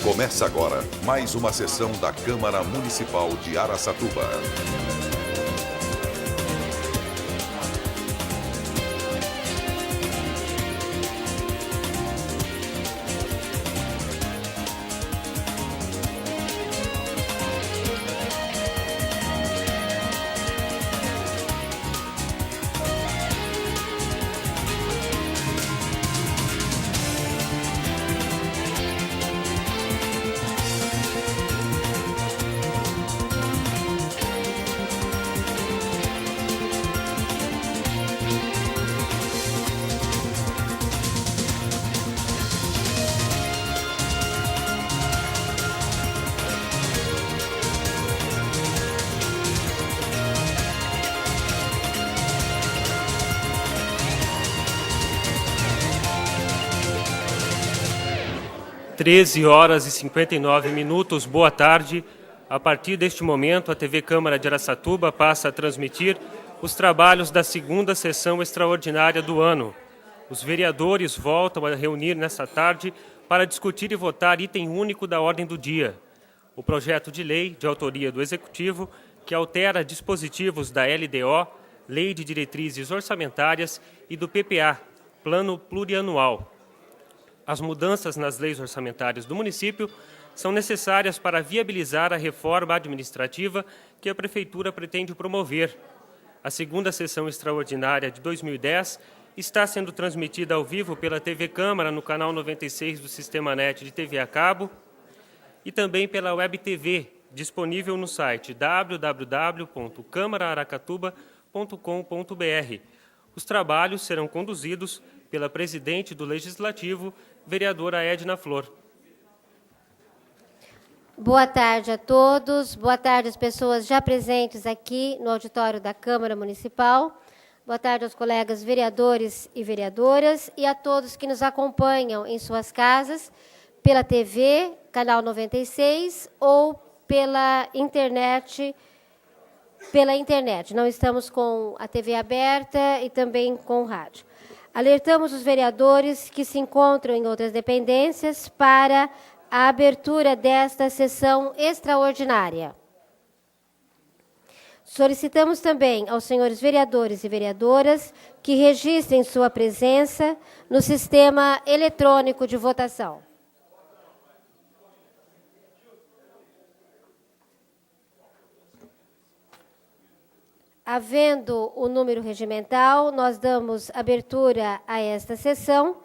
Começa agora mais uma sessão da Câmara Municipal de Araçatuba. (13h59). Boa tarde. A partir deste momento, a TV Câmara de Araçatuba passa a transmitir os trabalhos da segunda sessão extraordinária do ano. Os vereadores voltam a reunir nesta tarde para discutir e votar item único da ordem do dia. O projeto de lei, de autoria do Executivo, que altera dispositivos da LDO, Lei de Diretrizes Orçamentárias, e do PPA, Plano Plurianual. As mudanças nas leis orçamentárias do município são necessárias para viabilizar a reforma administrativa que a Prefeitura pretende promover. A segunda sessão extraordinária de 2010 está sendo transmitida ao vivo pela TV Câmara no canal 96 do Sistema NET de TV a cabo e também pela Web TV, disponível no site www.câmaraaracatuba.com.br. Os trabalhos serão conduzidos pela presidente do Legislativo, vereadora Edna Flor. Boa tarde a todos. Boa tarde às pessoas já presentes aqui no auditório da Câmara Municipal. Boa tarde aos colegas vereadores e vereadoras e a todos que nos acompanham em suas casas, pela TV, canal 96, ou pela internet. Não estamos com a TV aberta e também com o rádio. Alertamos os vereadores que se encontram em outras dependências para a abertura desta sessão extraordinária. Solicitamos também aos senhores vereadores e vereadoras que registrem sua presença no sistema eletrônico de votação. Havendo o número regimental, nós damos abertura a esta sessão.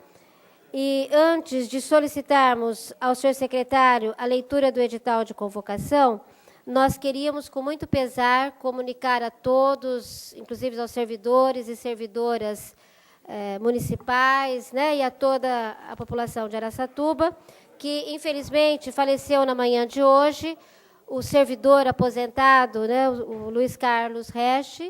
E antes de solicitarmos ao senhor secretário a leitura do edital de convocação, nós queríamos, com muito pesar, comunicar a todos, inclusive aos servidores e servidoras municipais, né, e a toda a população de Araçatuba, que, infelizmente, faleceu na manhã de hoje o servidor aposentado, né, o Luiz Carlos Resch,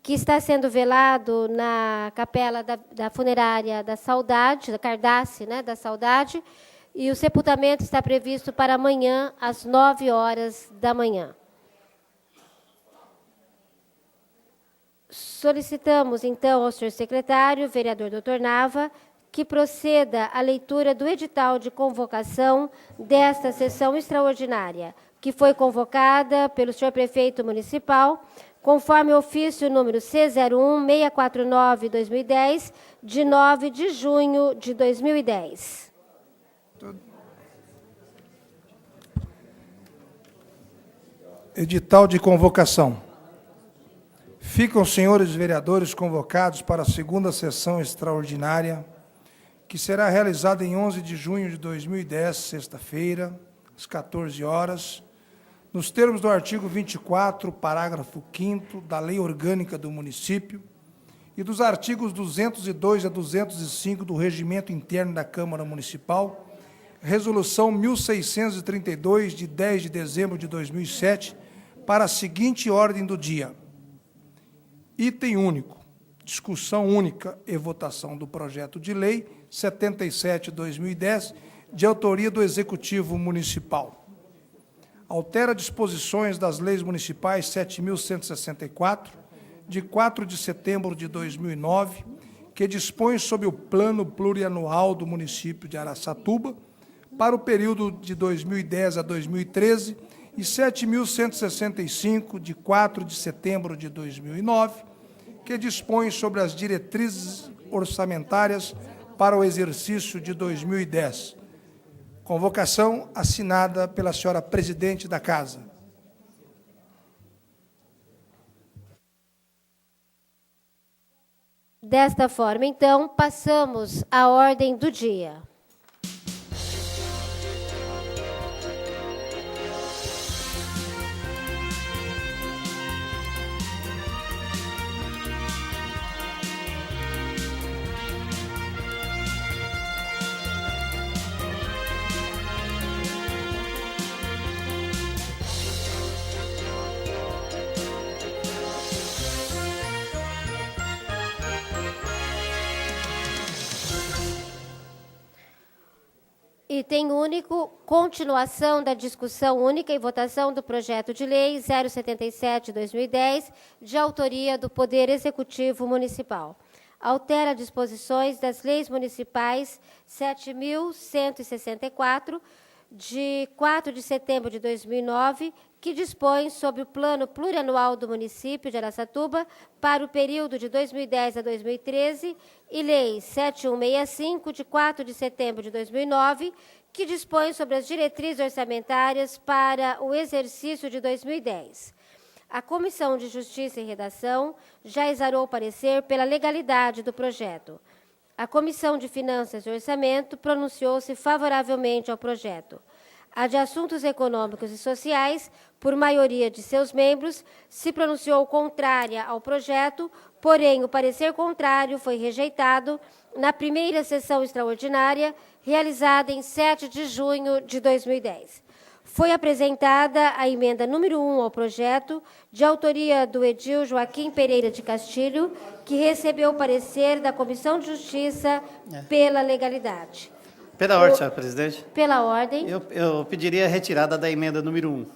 que está sendo velado na capela da funerária da Saudade, da Cardace, né, da Saudade, e o sepultamento está previsto para amanhã, às 9h da manhã. Solicitamos, então, ao senhor secretário, vereador Dr. Nava, que proceda à leitura do edital de convocação desta sessão extraordinária, que foi convocada pelo senhor prefeito municipal, conforme o ofício número C01649-2010, de 9 de junho de 2010. Edital de convocação. Ficam os senhores vereadores convocados para a segunda sessão extraordinária, que será realizada em 11 de junho de 2010, sexta-feira, às 14 horas, nos termos do artigo 24, parágrafo 5º da Lei Orgânica do Município e dos artigos 202 a 205 do Regimento Interno da Câmara Municipal, Resolução 1632, de 10 de dezembro de 2007, para a seguinte ordem do dia. Item único, discussão única e votação do projeto de lei 77/2010, de autoria do Executivo Municipal. Altera disposições das leis municipais 7.164, de 4 de setembro de 2009, que dispõe sobre o Plano Plurianual do município de Araçatuba, para o período de 2010 a 2013 e 7.165, de 4 de setembro de 2009, que dispõe sobre as diretrizes orçamentárias para o exercício de 2010. Convocação assinada pela senhora presidente da Casa. Desta forma, então, passamos à ordem do dia. Item único, continuação da discussão única e votação do projeto de lei 077/2010, de autoria do Poder Executivo Municipal. Altera disposições das leis municipais 7.164, de 4 de setembro de 2009, que dispõe sobre o Plano Plurianual do Município de Araçatuba para o período de 2010 a 2013, e Lei 7165, de 4 de setembro de 2009, que dispõe sobre as diretrizes orçamentárias para o exercício de 2010. A Comissão de Justiça e Redação já exarou parecer pela legalidade do projeto. A Comissão de Finanças e Orçamento pronunciou-se favoravelmente ao projeto. A de Assuntos Econômicos e Sociais, por maioria de seus membros, se pronunciou contrária ao projeto, porém o parecer contrário foi rejeitado na primeira sessão extraordinária, realizada em 7 de junho de 2010. Foi apresentada a emenda número 1 ao projeto, de autoria do edil Joaquim Pereira de Castilho, que recebeu o parecer da Comissão de Justiça pela legalidade. Pela ordem, senhora presidente. Pela ordem. Eu pediria a retirada da emenda número 1.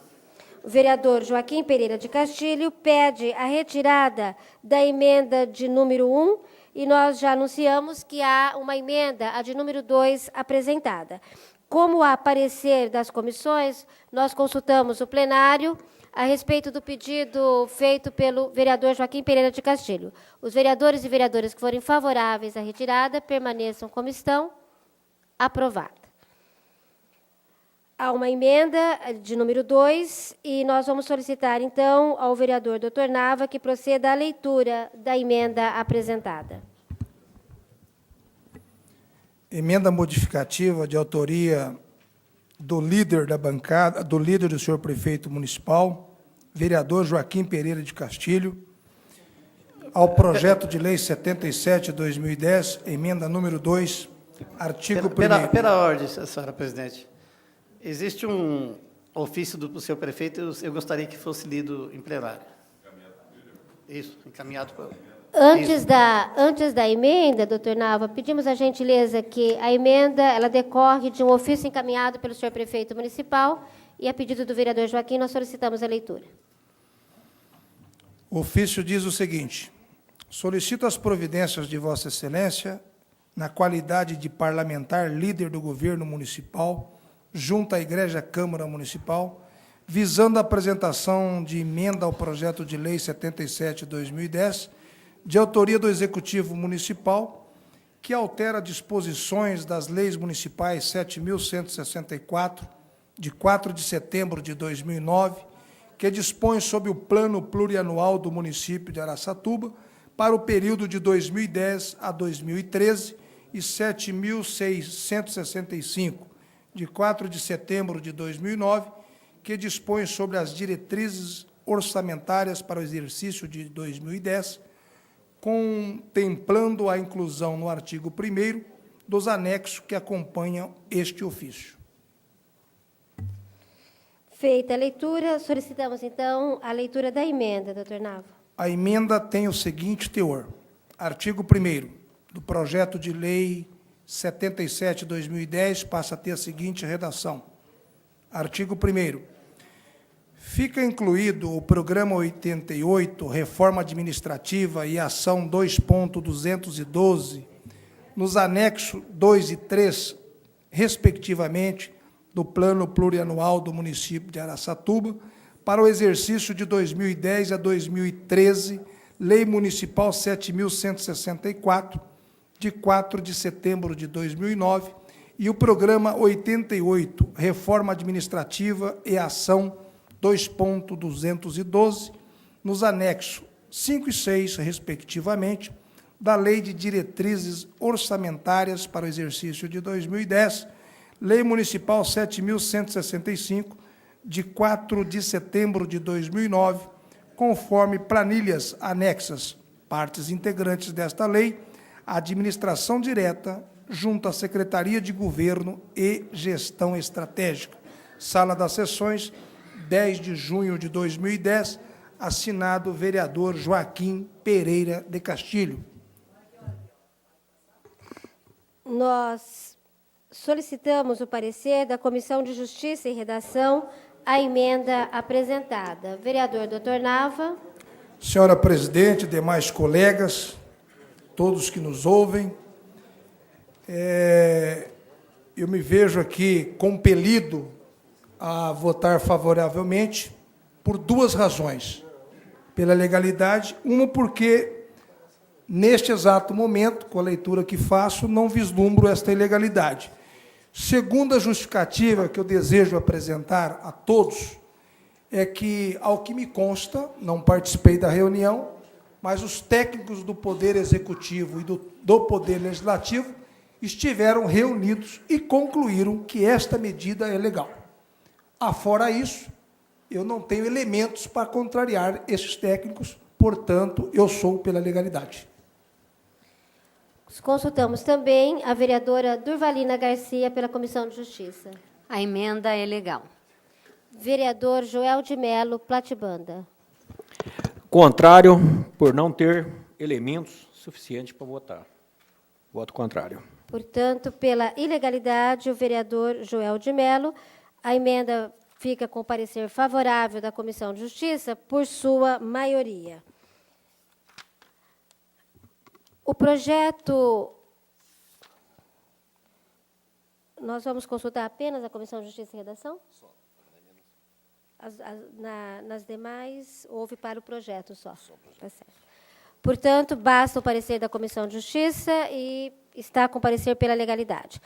O vereador Joaquim Pereira de Castilho pede a retirada da emenda de número 1, e nós já anunciamos que há uma emenda, a de número 2, apresentada. Como há parecer das comissões, nós consultamos o plenário a respeito do pedido feito pelo vereador Joaquim Pereira de Castilho. Os vereadores e vereadoras que forem favoráveis à retirada permaneçam como estão. Aprovada. Há uma emenda de número 2 e nós vamos solicitar, então, ao vereador Dr. Nava que proceda à leitura da emenda apresentada. Emenda modificativa de autoria do líder da bancada, do líder do senhor prefeito municipal, vereador Joaquim Pereira de Castilho, ao projeto de lei 77/2010, emenda número 2, artigo 1º. Pela ordem, senhora presidente. Existe um ofício do senhor prefeito, eu gostaria que fosse lido em plenário. Isso, encaminhado para... Antes da emenda, doutor Nava, pedimos a gentileza que a emenda ela decorre de um ofício encaminhado pelo senhor prefeito municipal e, a pedido do vereador Joaquim, nós solicitamos a leitura. O ofício diz o seguinte: solicito as providências de Vossa Excelência, na qualidade de parlamentar líder do governo municipal, junto à Igreja Câmara Municipal, visando a apresentação de emenda ao projeto de lei 77/2010, de autoria do Executivo Municipal, que altera disposições das leis municipais 7.164, de 4 de setembro de 2009, que dispõe sobre o Plano Plurianual do município de Araçatuba para o período de 2010 a 2013, e 7.665, de 4 de setembro de 2009, que dispõe sobre as diretrizes orçamentárias para o exercício de 2010, contemplando a inclusão no artigo 1º dos anexos que acompanham este ofício. Feita a leitura, solicitamos, então, a leitura da emenda, doutor Nava. A emenda tem o seguinte teor: artigo 1º do projeto de lei 77/2010 passa a ter a seguinte redação. Artigo 1º. Fica incluído o Programa 88, Reforma Administrativa e Ação 2.212, nos anexos 2 e 3 respectivamente, do Plano Plurianual do município de Araçatuba para o exercício de 2010 a 2013, Lei Municipal 7.164, de 4 de setembro de 2009, e o Programa 88, Reforma Administrativa e Ação 2.212, nos anexos 5 e 6, respectivamente, da Lei de Diretrizes Orçamentárias para o exercício de 2010, Lei Municipal 7.165, de 4 de setembro de 2009, conforme planilhas anexas, partes integrantes desta lei, a administração direta, junto à Secretaria de Governo e Gestão Estratégica. Sala das Sessões, 10 de junho de 2010, assinado vereador Joaquim Pereira de Castilho. Nós solicitamos o parecer da Comissão de Justiça e Redação à emenda apresentada. Vereador Dr. Nava. Senhora presidente, demais colegas, todos que nos ouvem, eu me vejo aqui compelido a votar favoravelmente por duas razões. Pela legalidade, uma porque, neste exato momento, com a leitura que faço, não vislumbro esta ilegalidade. Segunda justificativa que eu desejo apresentar a todos é que, ao que me consta, não participei da reunião, mas os técnicos do Poder Executivo e do Poder Legislativo estiveram reunidos e concluíram que esta medida é legal. Afora isso, eu não tenho elementos para contrariar esses técnicos, portanto, eu sou pela legalidade. Consultamos também a vereadora Durvalina Garcia pela Comissão de Justiça. A emenda é legal. Vereador Joel de Mello Platibanda. Contrário, por não ter elementos suficientes para votar. Voto contrário. Portanto, pela ilegalidade, o vereador Joel de Mello, a emenda fica com parecer favorável da Comissão de Justiça por sua maioria. O projeto... Nós vamos consultar apenas a Comissão de Justiça e Redação? Só. Nas demais, houve para o projeto só. Tá certo. Portanto, basta o parecer da Comissão de Justiça e está com parecer pela legalidade.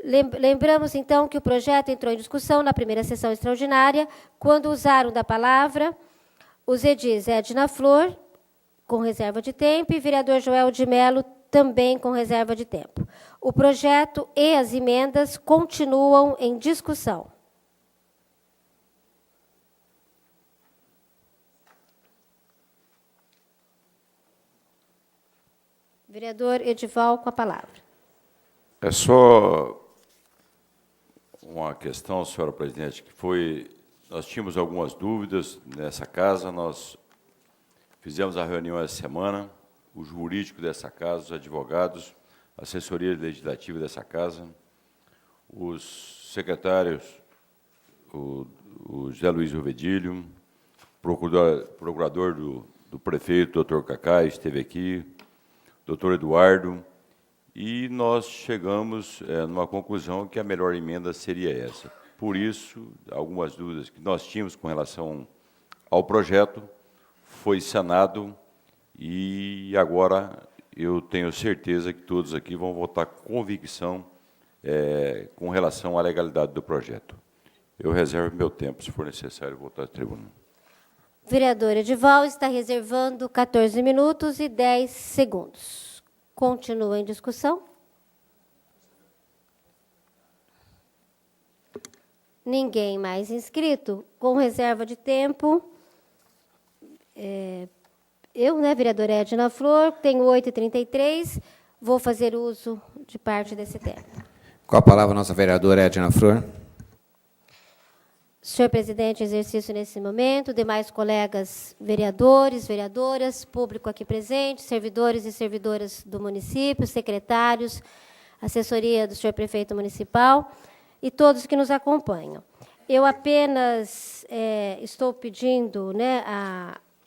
Lembramos, então, que o projeto entrou em discussão na primeira sessão extraordinária, quando usaram da palavra os edis Edna Flor, com reserva de tempo, e vereador Joel de Mello, também com reserva de tempo. O projeto e as emendas continuam em discussão. Vereador Edival, com a palavra. É só uma questão, senhora presidente, que nós tínhamos algumas dúvidas nessa casa, nós fizemos a reunião essa semana, o jurídico dessa casa, os advogados, a assessoria legislativa dessa casa, os secretários, o José Luiz Rovedilho, procurador do prefeito, doutor Cacá, esteve aqui, doutor Eduardo, e nós chegamos numa conclusão que a melhor emenda seria essa. Por isso, algumas dúvidas que nós tínhamos com relação ao projeto foi sanado e agora eu tenho certeza que todos aqui vão votar com convicção com relação à legalidade do projeto. Eu reservo meu tempo, se for necessário, voltar à tribuna. Vereador Edival está reservando 14 minutos e 10 segundos. Continua em discussão. Ninguém mais inscrito. Com reserva de tempo, eu, vereadora Edna Flor, tenho 8h33, vou fazer uso de parte desse tempo. Com a palavra, nossa vereadora Edna Flor. Senhor presidente, exercício nesse momento, demais colegas vereadores, vereadoras, público aqui presente, servidores e servidoras do município, secretários, assessoria do senhor prefeito municipal e todos que nos acompanham. Eu apenas estou pedindo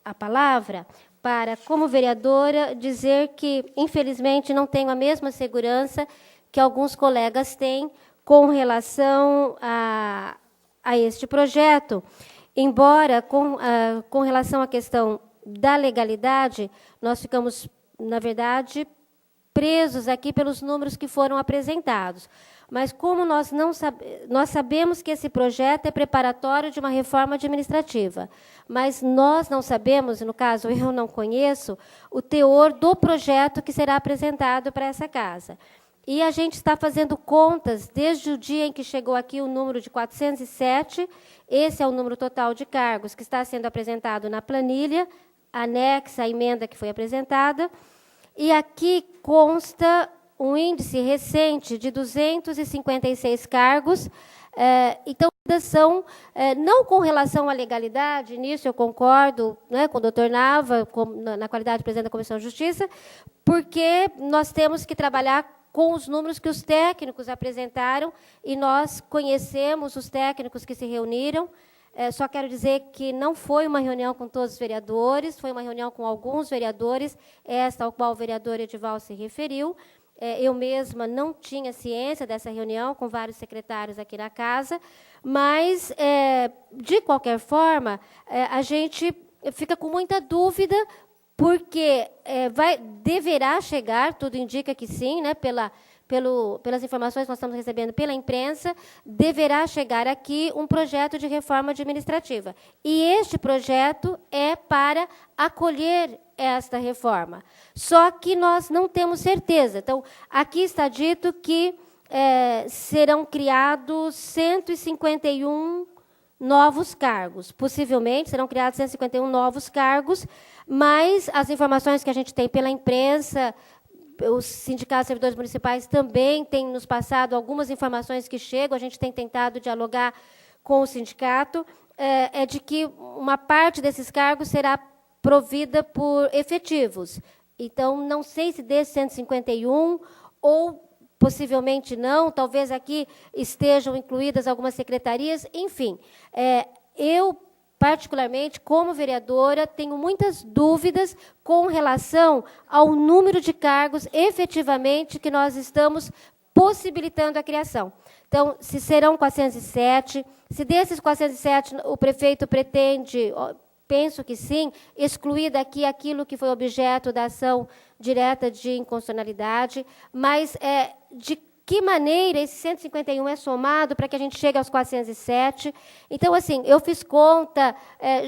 a palavra para, como vereadora, dizer que, infelizmente, não tenho a mesma segurança que alguns colegas têm com relação a este projeto, embora com relação à questão da legalidade, nós ficamos, na verdade, presos aqui pelos números que foram apresentados. Mas como nós sabemos que esse projeto é preparatório de uma reforma administrativa, mas nós não sabemos, no caso eu não conheço, o teor do projeto que será apresentado para essa casa. E a gente está fazendo contas desde o dia em que chegou aqui o número de 407, esse é o número total de cargos que está sendo apresentado na planilha, anexa à emenda que foi apresentada, e aqui consta um índice recente de 256 cargos. Então, são, não com relação à legalidade, nisso eu concordo, né, com o doutor Nava, na qualidade de presidente da Comissão de Justiça, porque nós temos que trabalhar com os números que os técnicos apresentaram, e nós conhecemos os técnicos que se reuniram. Só quero dizer que não foi uma reunião com todos os vereadores, foi uma reunião com alguns vereadores, esta ao qual o vereador Edival se referiu. Eu mesma não tinha ciência dessa reunião com vários secretários aqui na casa, mas, de qualquer forma, a gente fica com muita dúvida, porque deverá chegar, tudo indica que sim, né, pelas informações que nós estamos recebendo pela imprensa, deverá chegar aqui um projeto de reforma administrativa. E este projeto é para acolher esta reforma. Só que nós não temos certeza. Então, aqui está dito que serão criados 151 novos cargos. Possivelmente serão criados 151 novos cargos, mas as informações que a gente tem pela imprensa, os sindicatos de servidores municipais também têm nos passado algumas informações que chegam, a gente tem tentado dialogar com o sindicato, é de que uma parte desses cargos será provida por efetivos. Então, não sei se desses 151 ou possivelmente não, talvez aqui estejam incluídas algumas secretarias, enfim. Eu, particularmente, como vereadora, tenho muitas dúvidas com relação ao número de cargos, efetivamente, que nós estamos possibilitando a criação. Então, se serão 407, se desses 407 o prefeito pretende, penso que sim, excluir daqui aquilo que foi objeto da ação direta de inconstitucionalidade, mas de que maneira esse 151 é somado para que a gente chegue aos 407. Então, assim, eu fiz conta,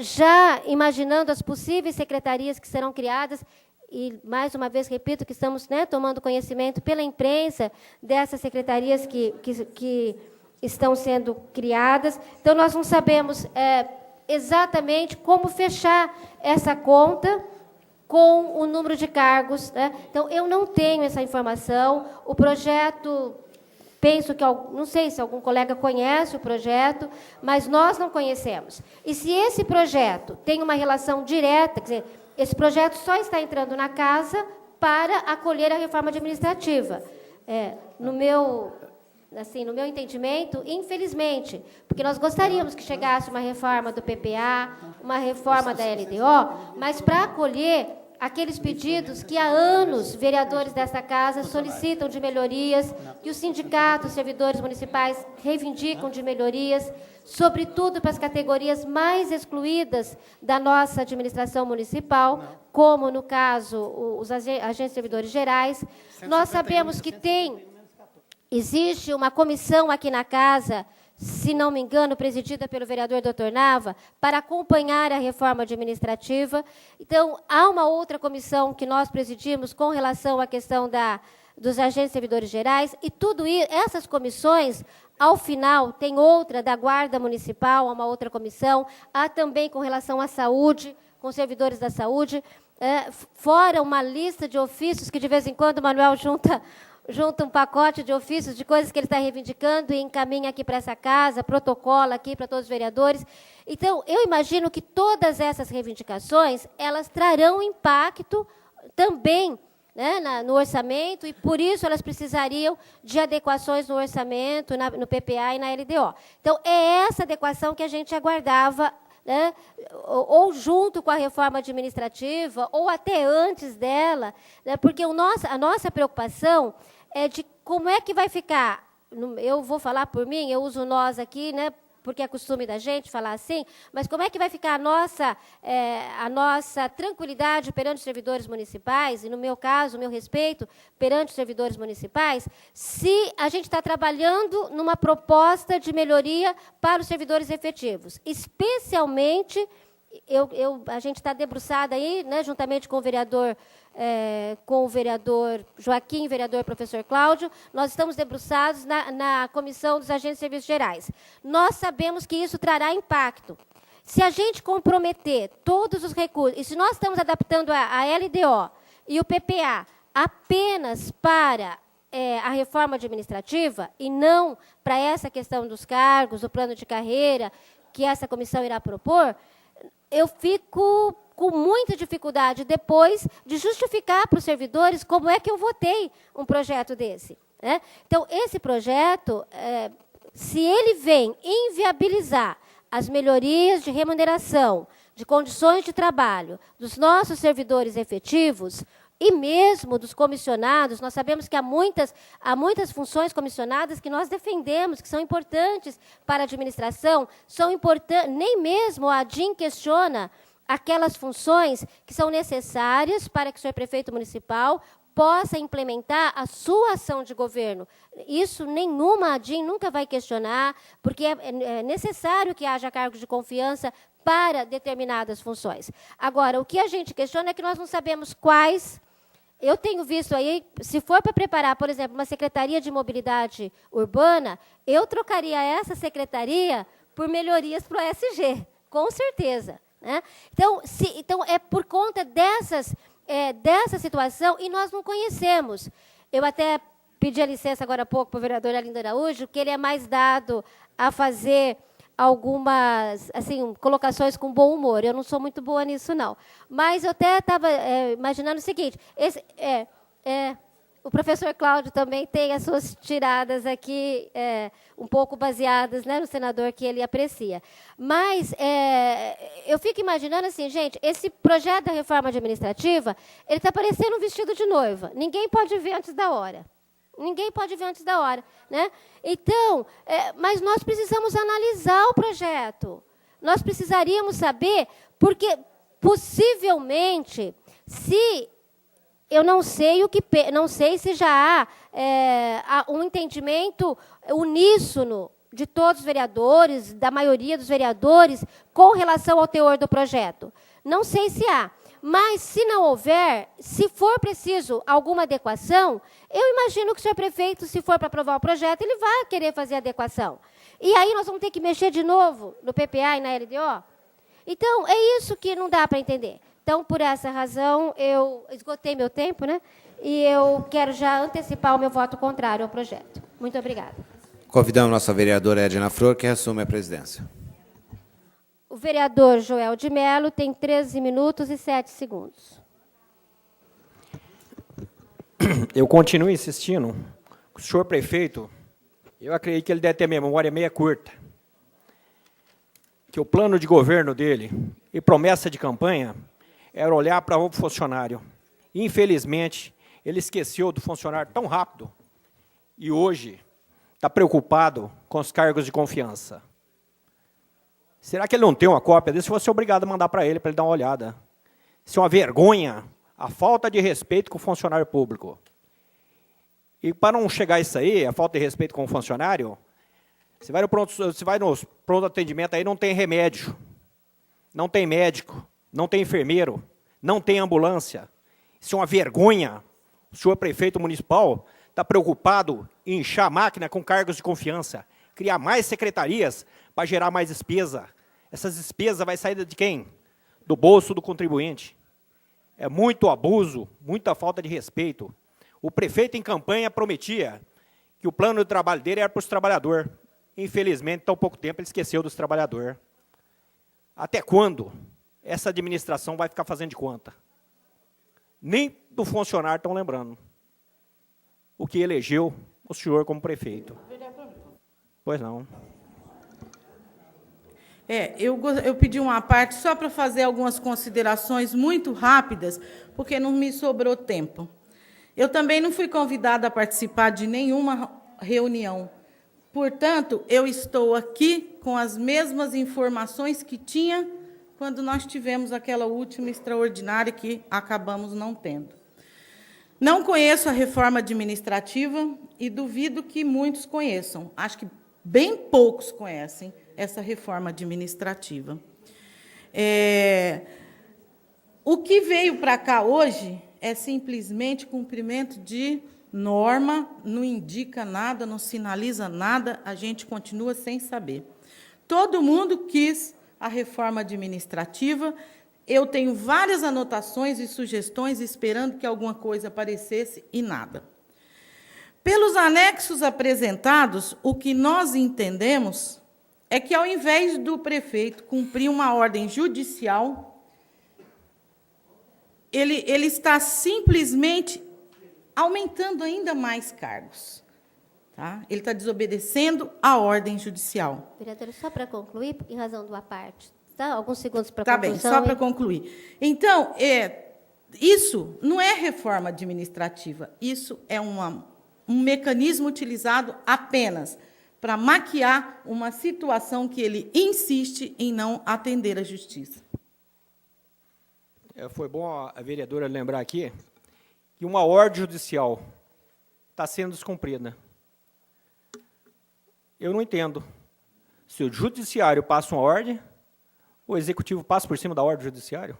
já imaginando as possíveis secretarias que serão criadas, e, mais uma vez, repito, que estamos, né, tomando conhecimento pela imprensa dessas secretarias que estão sendo criadas. Então, nós não sabemos exatamente como fechar essa conta com o número de cargos, né? Então, eu não tenho essa informação. O projeto, penso que, não sei se algum colega conhece o projeto, mas nós não conhecemos. E se esse projeto tem uma relação direta, quer dizer, esse projeto só está entrando na casa para acolher a reforma administrativa. No meu entendimento, infelizmente, porque nós gostaríamos que chegasse uma reforma do PPA, uma reforma da LDO, mas para acolher aqueles pedidos que há anos vereadores desta casa solicitam de melhorias, que os sindicatos, os servidores municipais reivindicam de melhorias, sobretudo para as categorias mais excluídas da nossa administração municipal, como, no caso, os agentes servidores gerais. Nós sabemos que existe uma comissão aqui na casa, se não me engano, presidida pelo vereador Dr. Nava, para acompanhar a reforma administrativa. Então, há uma outra comissão que nós presidimos com relação à questão dos agentes servidores gerais, e tudo isso, essas comissões, ao final, tem outra da Guarda Municipal, uma outra comissão, há também com relação à saúde, com os servidores da saúde, fora uma lista de ofícios que, de vez em quando, o Manuel junta um pacote de ofícios, de coisas que ele está reivindicando e encaminha aqui para essa casa, protocola aqui para todos os vereadores. Então, eu imagino que todas essas reivindicações, elas trarão impacto também, né, no orçamento, e, por isso, elas precisariam de adequações no orçamento, no PPA e na LDO. Então, é essa adequação que a gente aguardava, né, ou junto com a reforma administrativa, ou até antes dela, né, porque a nossa preocupação é de como é que vai ficar eu vou falar por mim, eu uso nós aqui, né, porque é costume da gente falar assim, mas como é que vai ficar a nossa tranquilidade perante os servidores municipais, e, no meu caso, o meu respeito perante os servidores municipais, se a gente está trabalhando numa proposta de melhoria para os servidores efetivos, especialmente... a gente está debruçada aí, né, juntamente com o vereador Joaquim, vereador professor Cláudio, nós estamos debruçados na Comissão dos Agentes de Serviços Gerais. Nós sabemos que isso trará impacto. Se a gente comprometer todos os recursos, e se nós estamos adaptando a LDO e o PPA apenas para a reforma administrativa, e não para essa questão dos cargos, do plano de carreira, que essa comissão irá propor, eu fico com muita dificuldade depois de justificar para os servidores como é que eu votei um projeto desse, né? Então, esse projeto, se ele vem inviabilizar as melhorias de remuneração, de condições de trabalho dos nossos servidores efetivos e mesmo dos comissionados, nós sabemos que há muitas funções comissionadas que nós defendemos, que são importantes para a administração, são importantes, nem mesmo a ADIM questiona aquelas funções que são necessárias para que o senhor prefeito municipal possa implementar a sua ação de governo. Isso nenhuma ADIM nunca vai questionar, porque é necessário que haja cargos de confiança para determinadas funções. Agora, o que a gente questiona é que nós não sabemos quais. Eu tenho visto aí, se for para preparar, por exemplo, uma secretaria de mobilidade urbana, eu trocaria essa secretaria por melhorias para o ESG, com certeza, né? Então, é por conta dessa situação, e nós não conhecemos. Eu até pedi a licença agora há pouco para o vereador Arlindo Araújo, que ele é mais dado a fazer algumas colocações com bom humor. Eu não sou muito boa nisso, não. Mas eu até estava imaginando o seguinte, o professor Cláudio também tem as suas tiradas aqui, um pouco baseadas, né, no senador que ele aprecia. Mas eu fico imaginando assim, gente, esse projeto da reforma administrativa, ele está parecendo um vestido de noiva. Ninguém pode ver antes da hora. Ninguém pode ver antes da hora, né? Então, mas nós precisamos analisar o projeto. Nós precisaríamos saber, porque possivelmente, se eu não sei se já há um entendimento uníssono de todos os vereadores, da maioria dos vereadores, com relação ao teor do projeto. Não sei se há. Mas, se não houver, se for preciso alguma adequação, eu imagino que o senhor prefeito, se for para aprovar o projeto, ele vai querer fazer adequação. E aí nós vamos ter que mexer de novo no PPA e na LDO? Então, é isso que não dá para entender. Então, por essa razão, eu esgotei meu tempo, né? E eu quero já antecipar o meu voto contrário ao projeto. Muito obrigada. Convidamos a nossa vereadora Edna Flor, que assume a presidência. O vereador Joel de Mello tem 13 minutos e 7 segundos. Eu continuo insistindo. O senhor prefeito, eu acredito que ele deve ter memória meia curta. Que o plano de governo dele e promessa de campanha era olhar para o funcionário. Infelizmente, ele esqueceu do funcionário tão rápido e hoje está preocupado com os cargos de confiança. Será que ele não tem uma cópia desse? Se fosse obrigado a mandar para ele dar uma olhada. Isso é uma vergonha, a falta de respeito com o funcionário público. E para não chegar a isso aí, a falta de respeito com o funcionário, você vai no pronto atendimento aí, não tem remédio, não tem médico, não tem enfermeiro, não tem ambulância. Isso é uma vergonha. O senhor prefeito municipal está preocupado em inchar a máquina com cargos de confiança, criar mais secretarias para gerar mais despesa. Essas despesas vai sair de quem? Do bolso do contribuinte. É muito abuso, muita falta de respeito. O prefeito em campanha prometia que o plano de trabalho dele era para os trabalhadores. Infelizmente, em tão pouco tempo, ele esqueceu dos trabalhadores. Até quando essa administração vai ficar fazendo de conta? Nem do funcionário estão lembrando o que elegeu o senhor como prefeito. Pois não. Eu pedi uma parte só para fazer algumas considerações muito rápidas, porque não me sobrou tempo. Eu também não fui convidada a participar de nenhuma reunião. Portanto, eu estou aqui com as mesmas informações que tinha quando nós tivemos aquela última extraordinária que acabamos não tendo. Não conheço a reforma administrativa e duvido que muitos conheçam. Acho que bem poucos conhecem essa reforma administrativa. O que veio para cá hoje é simplesmente cumprimento de norma, não indica nada, não sinaliza nada, a gente continua sem saber. Todo mundo quis a reforma administrativa. Eu tenho várias anotações e sugestões esperando que alguma coisa aparecesse e nada. Pelos anexos apresentados, o que nós entendemos é que, ao invés do prefeito cumprir uma ordem judicial, ele está simplesmente aumentando ainda mais cargos. Tá? Ele está desobedecendo a ordem judicial. Vereadora, só para concluir, em razão do à parte, tá? Alguns segundos para Tá conclusão. bem, só para concluir. Então, isso não é reforma administrativa, isso é um mecanismo utilizado apenas para maquiar uma situação que ele insiste em não atender à justiça. Foi bom a vereadora lembrar aqui que uma ordem judicial está sendo descumprida. Eu não entendo. Se o judiciário passa uma ordem, o executivo passa por cima da ordem do judiciário.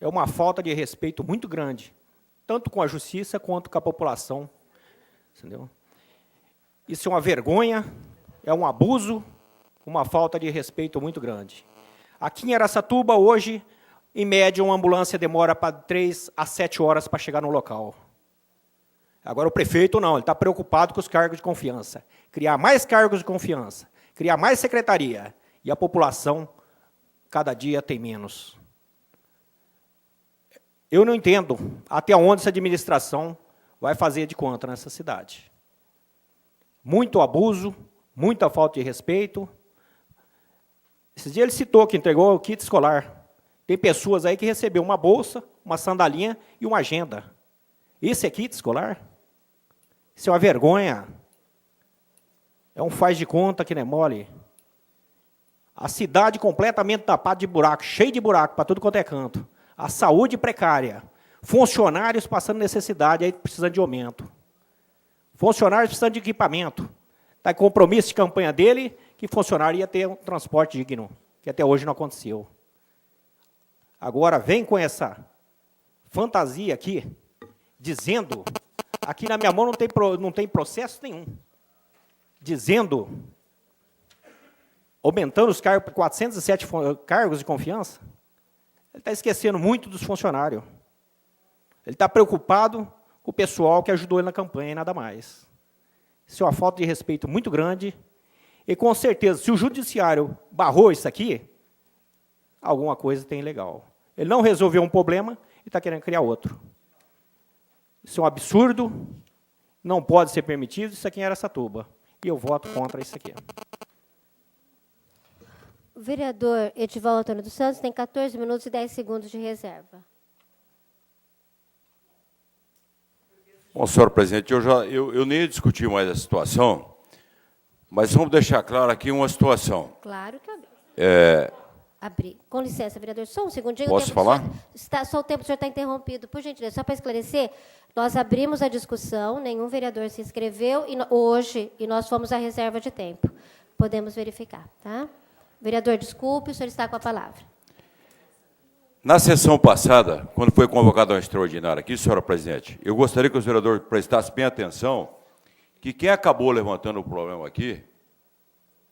É uma falta de respeito muito grande, tanto com a justiça quanto com a população. Entendeu? Isso é uma vergonha, é um abuso, uma falta de respeito muito grande. Aqui em Araçatuba, hoje, em média, uma ambulância demora para 3 a 7 horas para chegar no local. Agora, o prefeito não, ele está preocupado com os cargos de confiança. Criar mais cargos de confiança, criar mais secretaria, e a população, cada dia, tem menos. Eu não entendo até onde essa administração vai fazer de conta nessa cidade. Muito abuso, muita falta de respeito. Esses dias ele citou que entregou o kit escolar. Tem pessoas aí que recebeu uma bolsa, uma sandalinha e uma agenda. Isso é kit escolar? Isso é uma vergonha. É um faz de conta que não é mole. A cidade completamente tapada de buraco, cheia de buraco para tudo quanto é canto. A saúde precária. Funcionários passando necessidade, aí precisando de aumento. Funcionários precisando de equipamento. Está em compromisso de campanha dele que funcionário ia ter um transporte digno, que até hoje não aconteceu. Agora vem com essa fantasia aqui, dizendo, aqui na minha mão não tem processo nenhum, dizendo, aumentando os cargos para 407 cargos de confiança, ele está esquecendo muito dos funcionários. Ele está preocupado com o pessoal que ajudou ele na campanha e nada mais. Isso é uma falta de respeito muito grande. E, com certeza, se o judiciário barrou isso aqui, alguma coisa tem ilegal. Ele não resolveu um problema e está querendo criar outro. Isso é um absurdo, não pode ser permitido, isso aqui em Araçatuba. E eu voto contra isso aqui. O vereador Edivaldo Antônio dos Santos tem 14 minutos e 10 segundos de reserva. Bom, senhor presidente, eu nem discuti mais a situação, mas vamos deixar claro aqui uma situação. Claro que abri. Abri. Com licença, vereador, só um segundinho. Posso falar? Só o tempo do senhor está interrompido. Por gentileza, só para esclarecer, nós abrimos a discussão, nenhum vereador se inscreveu hoje e nós fomos à reserva de tempo. Podemos verificar, tá? Vereador, desculpe, o senhor está com a palavra. Na sessão passada, quando foi convocada uma extraordinária aqui, senhora presidente, eu gostaria que os vereadores prestassem bem atenção que quem acabou levantando o problema aqui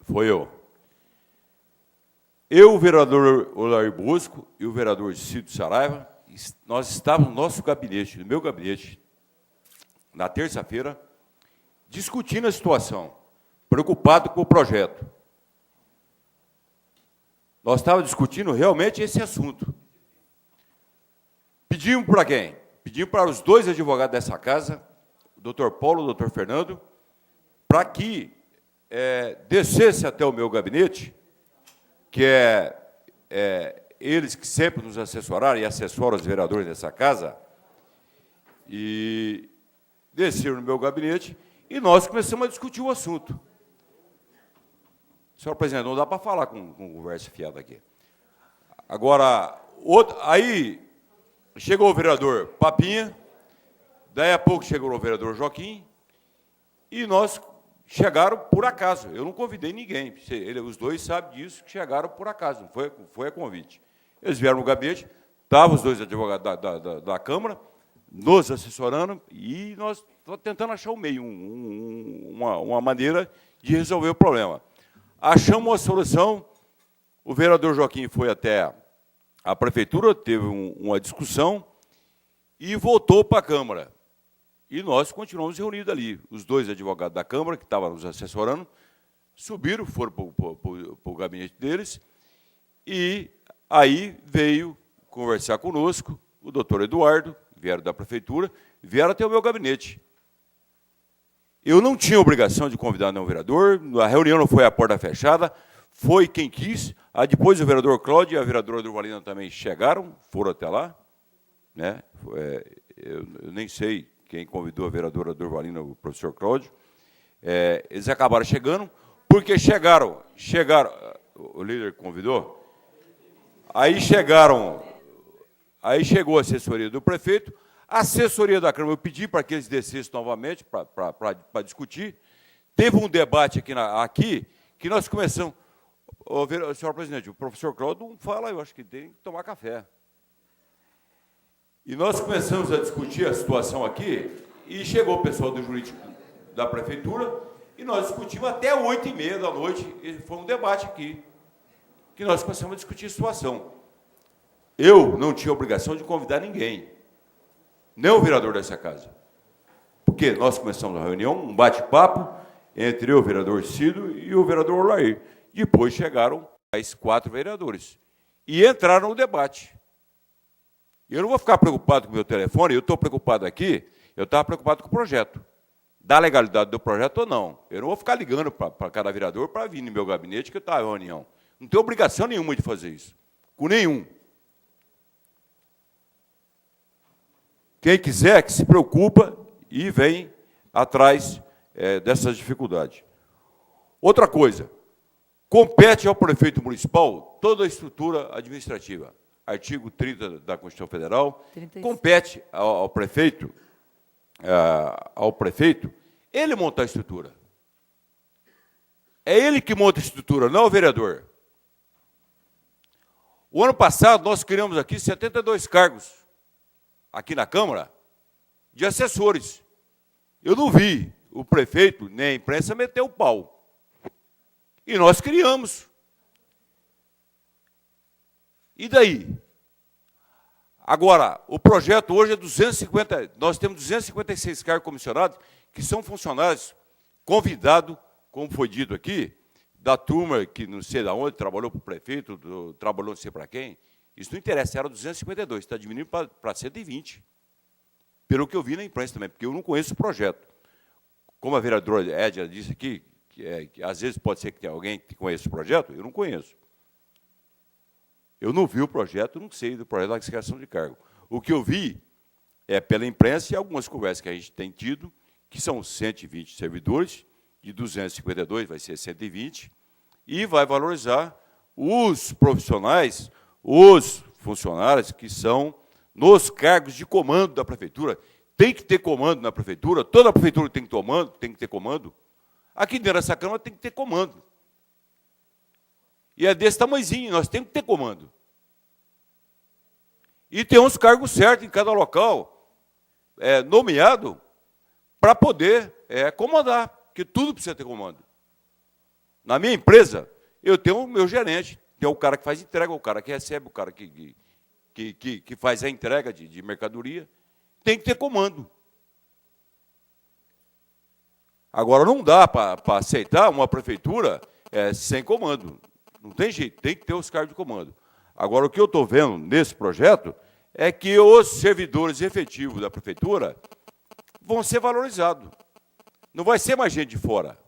foi eu. Eu, o vereador Olair Busco e o vereador Cídio Saraiva, nós estávamos no nosso gabinete, no meu gabinete, na terça-feira, discutindo a situação, preocupado com o projeto. Nós estávamos discutindo realmente esse assunto. Pedimos para quem? Pedimos para os dois advogados dessa casa, o doutor Paulo e o doutor Fernando, para que descesse até o meu gabinete, que eles que sempre nos assessoraram e assessoram os vereadores dessa casa, e desceram no meu gabinete E nós começamos a discutir o assunto. Senhor presidente, não dá para falar com conversa fiada aqui. Agora, aí chegou o vereador Papinha, daí a pouco chegou o vereador Joaquim, e nós chegaram por acaso. Eu não convidei ninguém. Os dois sabem disso, que chegaram por acaso, não foi a convite. Eles vieram no gabinete, estavam os dois advogados da Câmara, nos assessorando, e nós estamos tentando achar o meio, uma maneira de resolver o problema. Achamos uma solução, o vereador Joaquim foi até a prefeitura, teve uma discussão, e voltou para a Câmara. E nós continuamos reunidos ali. Os dois advogados da Câmara, que estavam nos assessorando, subiram, foram para o gabinete deles, e aí veio conversar conosco o doutor Eduardo, vieram da prefeitura, vieram até o meu gabinete. Eu não tinha obrigação de convidar nenhum vereador, a reunião não foi à porta fechada, foi quem quis. Depois o vereador Cláudio e a vereadora Durvalina também chegaram, foram até lá. Né? Eu nem sei quem convidou a vereadora Durvalina, o professor Cláudio. Eles acabaram chegando, porque chegaram, o líder convidou, aí chegou a assessoria do prefeito, a assessoria da Câmara, eu pedi para que eles descessem novamente para discutir. Teve um debate aqui que nós começamos. Senhor presidente, o professor Cláudio não fala, eu acho que tem que tomar café. E nós começamos a discutir a situação aqui, e chegou o pessoal do jurídico da prefeitura, e nós discutimos até 8h30 da noite, e foi um debate aqui, que nós começamos a discutir a situação. Eu não tinha obrigação de convidar ninguém, nem o vereador dessa casa. Porque nós começamos a reunião, um bate-papo entre o vereador Cido e o vereador Olair. Depois chegaram mais 4 vereadores e entraram no debate. Eu não vou ficar preocupado com o meu telefone, eu estou preocupado aqui, eu estava preocupado com o projeto. Da legalidade do projeto ou não. Eu não vou ficar ligando para cada vereador para vir no meu gabinete que eu estava em reunião. Não tenho obrigação nenhuma de fazer isso. Com nenhum. Quem quiser, que se preocupa e vem atrás dessas dificuldades. Outra coisa, compete ao prefeito municipal toda a estrutura administrativa. Artigo 30 da Constituição Federal, 36. Compete ao prefeito, ele montar a estrutura. É ele que monta a estrutura, não o vereador. O ano passado, nós criamos aqui 72 cargos, aqui na Câmara, de assessores. Eu não vi o prefeito, nem a imprensa, meter o pau. E nós criamos. E daí? Agora, o projeto hoje é 250, nós temos 256 cargos comissionados, que são funcionários convidados, como foi dito aqui, da turma que não sei de onde, trabalhou para o prefeito, trabalhou não sei para quem. Isso não interessa, era 252, está diminuindo para 120. Pelo que eu vi na imprensa também, porque eu não conheço o projeto. Como a vereadora Edna disse aqui, que às vezes pode ser que tenha alguém que conheça o projeto, eu não conheço. Eu não vi o projeto, não sei do projeto da criação de cargo. O que eu vi é pela imprensa e algumas conversas que a gente tem tido, que são 120 servidores, de 252 vai ser 120, e vai valorizar os profissionais, os funcionários que são nos cargos de comando da prefeitura. Tem que ter comando na prefeitura, toda a prefeitura tem que ter comando. Aqui dentro dessa Câmara tem que ter comando. E é desse tamanhozinho, nós temos que ter comando. E tem uns cargos certos em cada local, nomeado, para poder comandar, porque tudo precisa ter comando. Na minha empresa, eu tenho o meu gerente, tem o cara que faz entrega, o cara que recebe, o cara que faz a entrega de mercadoria. Tem que ter comando. Agora, não dá para aceitar uma prefeitura sem comando. Não tem jeito, tem que ter os cargos de comando. Agora, o que eu estou vendo nesse projeto é que os servidores efetivos da prefeitura vão ser valorizados. Não vai ser mais gente de fora.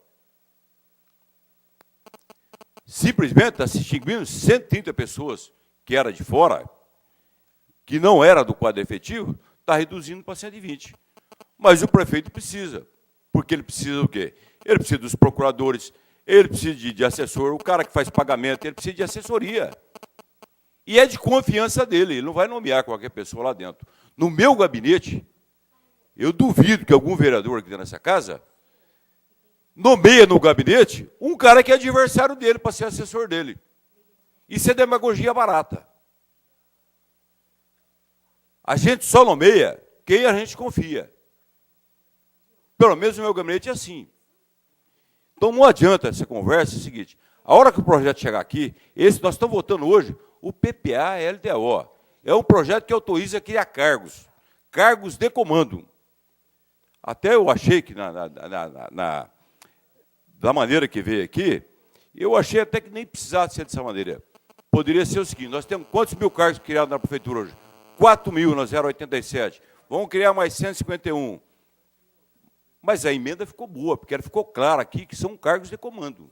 Simplesmente está se extinguindo 130 pessoas que eram de fora, que não era do quadro efetivo, está reduzindo para 120. Mas o prefeito precisa. Porque ele precisa do quê? Ele precisa dos procuradores, ele precisa de assessor, o cara que faz pagamento, ele precisa de assessoria. E é de confiança dele, ele não vai nomear qualquer pessoa lá dentro. No meu gabinete, eu duvido que algum vereador aqui nessa casa nomeia no gabinete um cara que é adversário dele para ser assessor dele. Isso é demagogia barata. A gente só nomeia quem a gente confia. Pelo menos no meu gabinete é assim. Então não adianta essa conversa, é o seguinte, a hora que o projeto chegar aqui, esse nós estamos votando hoje, o PPA-LDO. É um projeto que autoriza criar cargos de comando. Até eu achei que, da maneira que veio aqui, eu achei até que nem precisava ser dessa maneira. Poderia ser o seguinte, nós temos quantos mil cargos criados na prefeitura hoje? 4.000 na 087. Vamos criar mais 151. Mas a emenda ficou boa, porque ela ficou clara aqui que são cargos de comando.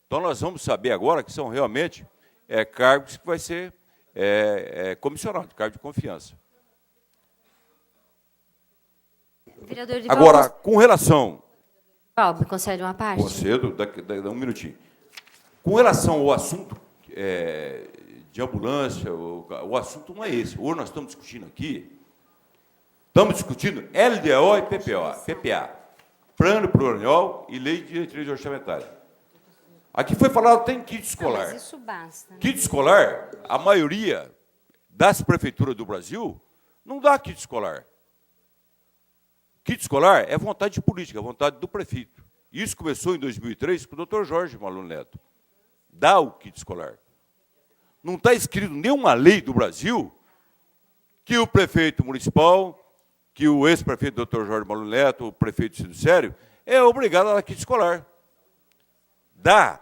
Então, nós vamos saber agora que são realmente cargos que vai ser comissionado, cargo de confiança. Vereador Edivaldo, Agora, com relação... Paulo, me concede uma parte? Concedo, um minutinho. Com relação ao assunto de ambulância, o assunto não é esse. Hoje nós estamos discutindo aqui, LDO e PPA, Plano Plurianual e Lei de Diretriz Orçamentária. Aqui foi falado tem kit escolar. Não, mas isso basta. Kit escolar, a maioria das prefeituras do Brasil não dá kit escolar. Kit escolar é vontade política, vontade do prefeito. Isso começou em 2003 com o Dr. Jorge Maluf Neto. Dá o kit escolar. Não está escrito nenhuma lei do Brasil que o prefeito municipal, que o ex-prefeito Dr. Jorge Maluf Neto, o prefeito Cídio Sério, é obrigado a dar kit escolar. Dá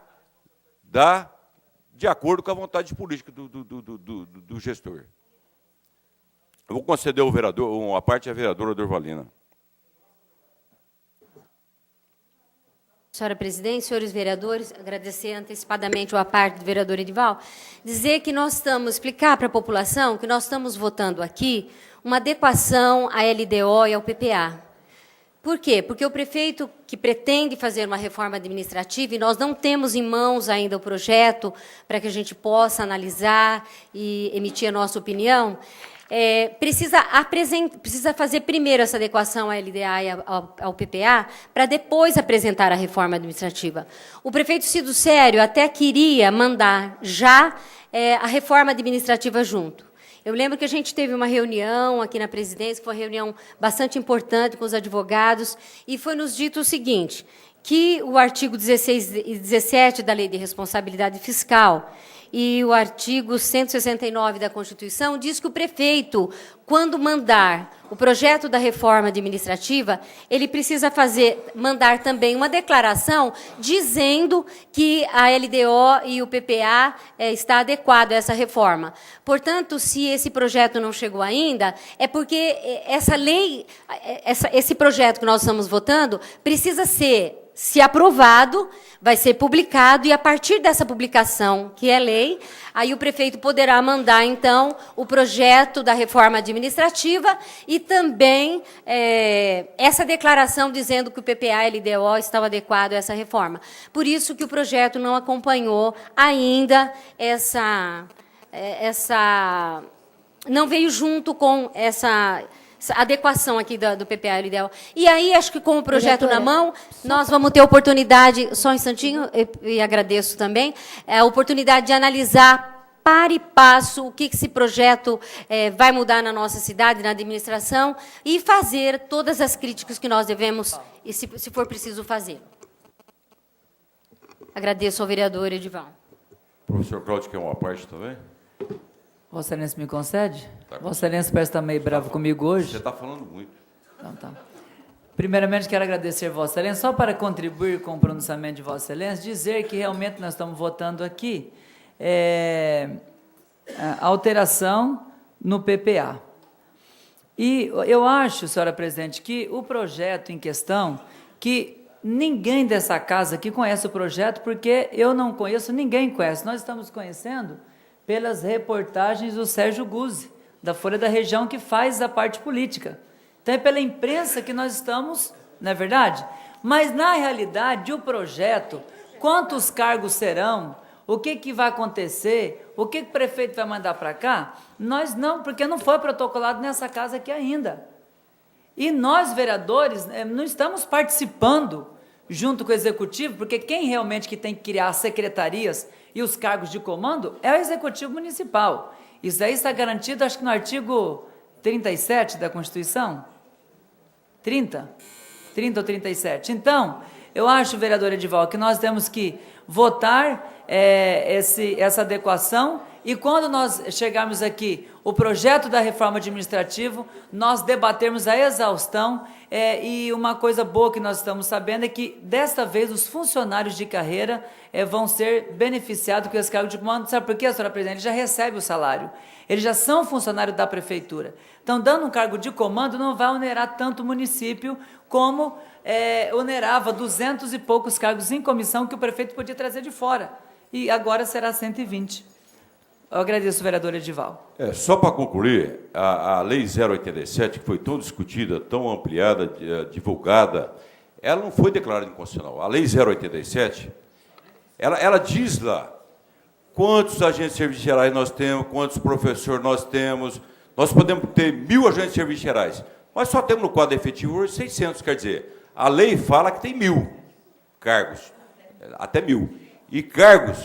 de acordo com a vontade política do gestor. Eu vou conceder ao vereador, uma parte à vereadora Dorvalina. Senhora presidente, senhores vereadores, agradecer antecipadamente a parte do vereador Edivaldo, dizer que nós estamos, explicar para a população que nós estamos votando aqui uma adequação à LDO e ao PPA. Por quê? Porque o prefeito que pretende fazer uma reforma administrativa, e nós não temos em mãos ainda o projeto para que a gente possa analisar e emitir a nossa opinião, precisa fazer primeiro essa adequação à LDA e ao PPA, para depois apresentar a reforma administrativa. O prefeito Cídio Sério até queria mandar já a reforma administrativa junto. Eu lembro que a gente teve uma reunião aqui na presidência, que foi uma reunião bastante importante com os advogados, e foi nos dito o seguinte, que o artigo 16 e 17 da Lei de Responsabilidade Fiscal e o artigo 169 da Constituição diz que o prefeito, quando mandar o projeto da reforma administrativa, ele precisa mandar também uma declaração dizendo que a LDO e o PPA está adequado a essa reforma. Portanto, se esse projeto não chegou ainda, é porque essa lei, esse projeto que nós estamos votando, precisa ser, se aprovado, vai ser publicado, e a partir dessa publicação, que é lei, aí o prefeito poderá mandar, então, o projeto da reforma administrativa e também essa declaração dizendo que o PPA e LDO estão adequados a essa reforma. Por isso que o projeto não acompanhou ainda não veio junto com essa adequação aqui do PPA e LDO. E aí, acho que com o projeto na mão, nós vamos ter oportunidade, só um instantinho, e agradeço também, a oportunidade de analisar para e passo o que esse projeto vai mudar na nossa cidade, na administração, e fazer todas as críticas que nós devemos, e se for preciso, fazer. Agradeço ao vereador Edivaldo. Professor Cláudio, quer uma parte também? Vossa Excelência me concede? Tá. Vossa Excelência parece estar meio bravo comigo hoje. Você está falando muito. Então, tá. Primeiramente, quero agradecer Vossa Excelência, só para contribuir com o pronunciamento de Vossa Excelência, dizer que realmente nós estamos votando aqui a alteração no PPA. E eu acho, senhora presidente, que o projeto em questão, que ninguém dessa casa aqui conhece o projeto, porque eu não conheço, ninguém conhece. Nós estamos conhecendo pelas reportagens do Sérgio Guzzi, da Folha da Região, que faz a parte política. Então, é pela imprensa que nós estamos, não é verdade? Mas, na realidade, o projeto, quantos cargos serão, o que vai acontecer, o que o prefeito vai mandar para cá, nós não, porque não foi protocolado nessa casa aqui ainda. E nós, vereadores, não estamos participando junto com o executivo, porque quem realmente que tem que criar as secretarias e os cargos de comando é o executivo municipal. Isso aí está garantido, acho que no artigo 37 da Constituição. 30 ou 37. Então, eu acho, vereador Edivaldo, que nós temos que votar essa adequação, e quando nós chegarmos aqui, o projeto da reforma administrativa, nós debatermos a exaustão, e uma coisa boa que nós estamos sabendo é que, desta vez, os funcionários de carreira vão ser beneficiados com esse cargo de comando. Sabe por quê, senhora presidente? Eles já recebem o salário, eles já são funcionários da prefeitura. Então, dando um cargo de comando, não vai onerar tanto o município como onerava 200 e poucos cargos em comissão que o prefeito podia trazer de fora. E agora será 120. Eu agradeço, vereador Edivaldo. Só para concluir, a Lei 087, que foi tão discutida, tão ampliada, divulgada, ela não foi declarada inconstitucional. A Lei 087, ela diz lá quantos agentes de serviços gerais nós temos, quantos professores nós temos. Nós podemos ter 1.000 agentes de serviços gerais, mas só temos no quadro efetivo hoje 600, quer dizer, a lei fala que tem 1.000 cargos, até 1.000. E cargos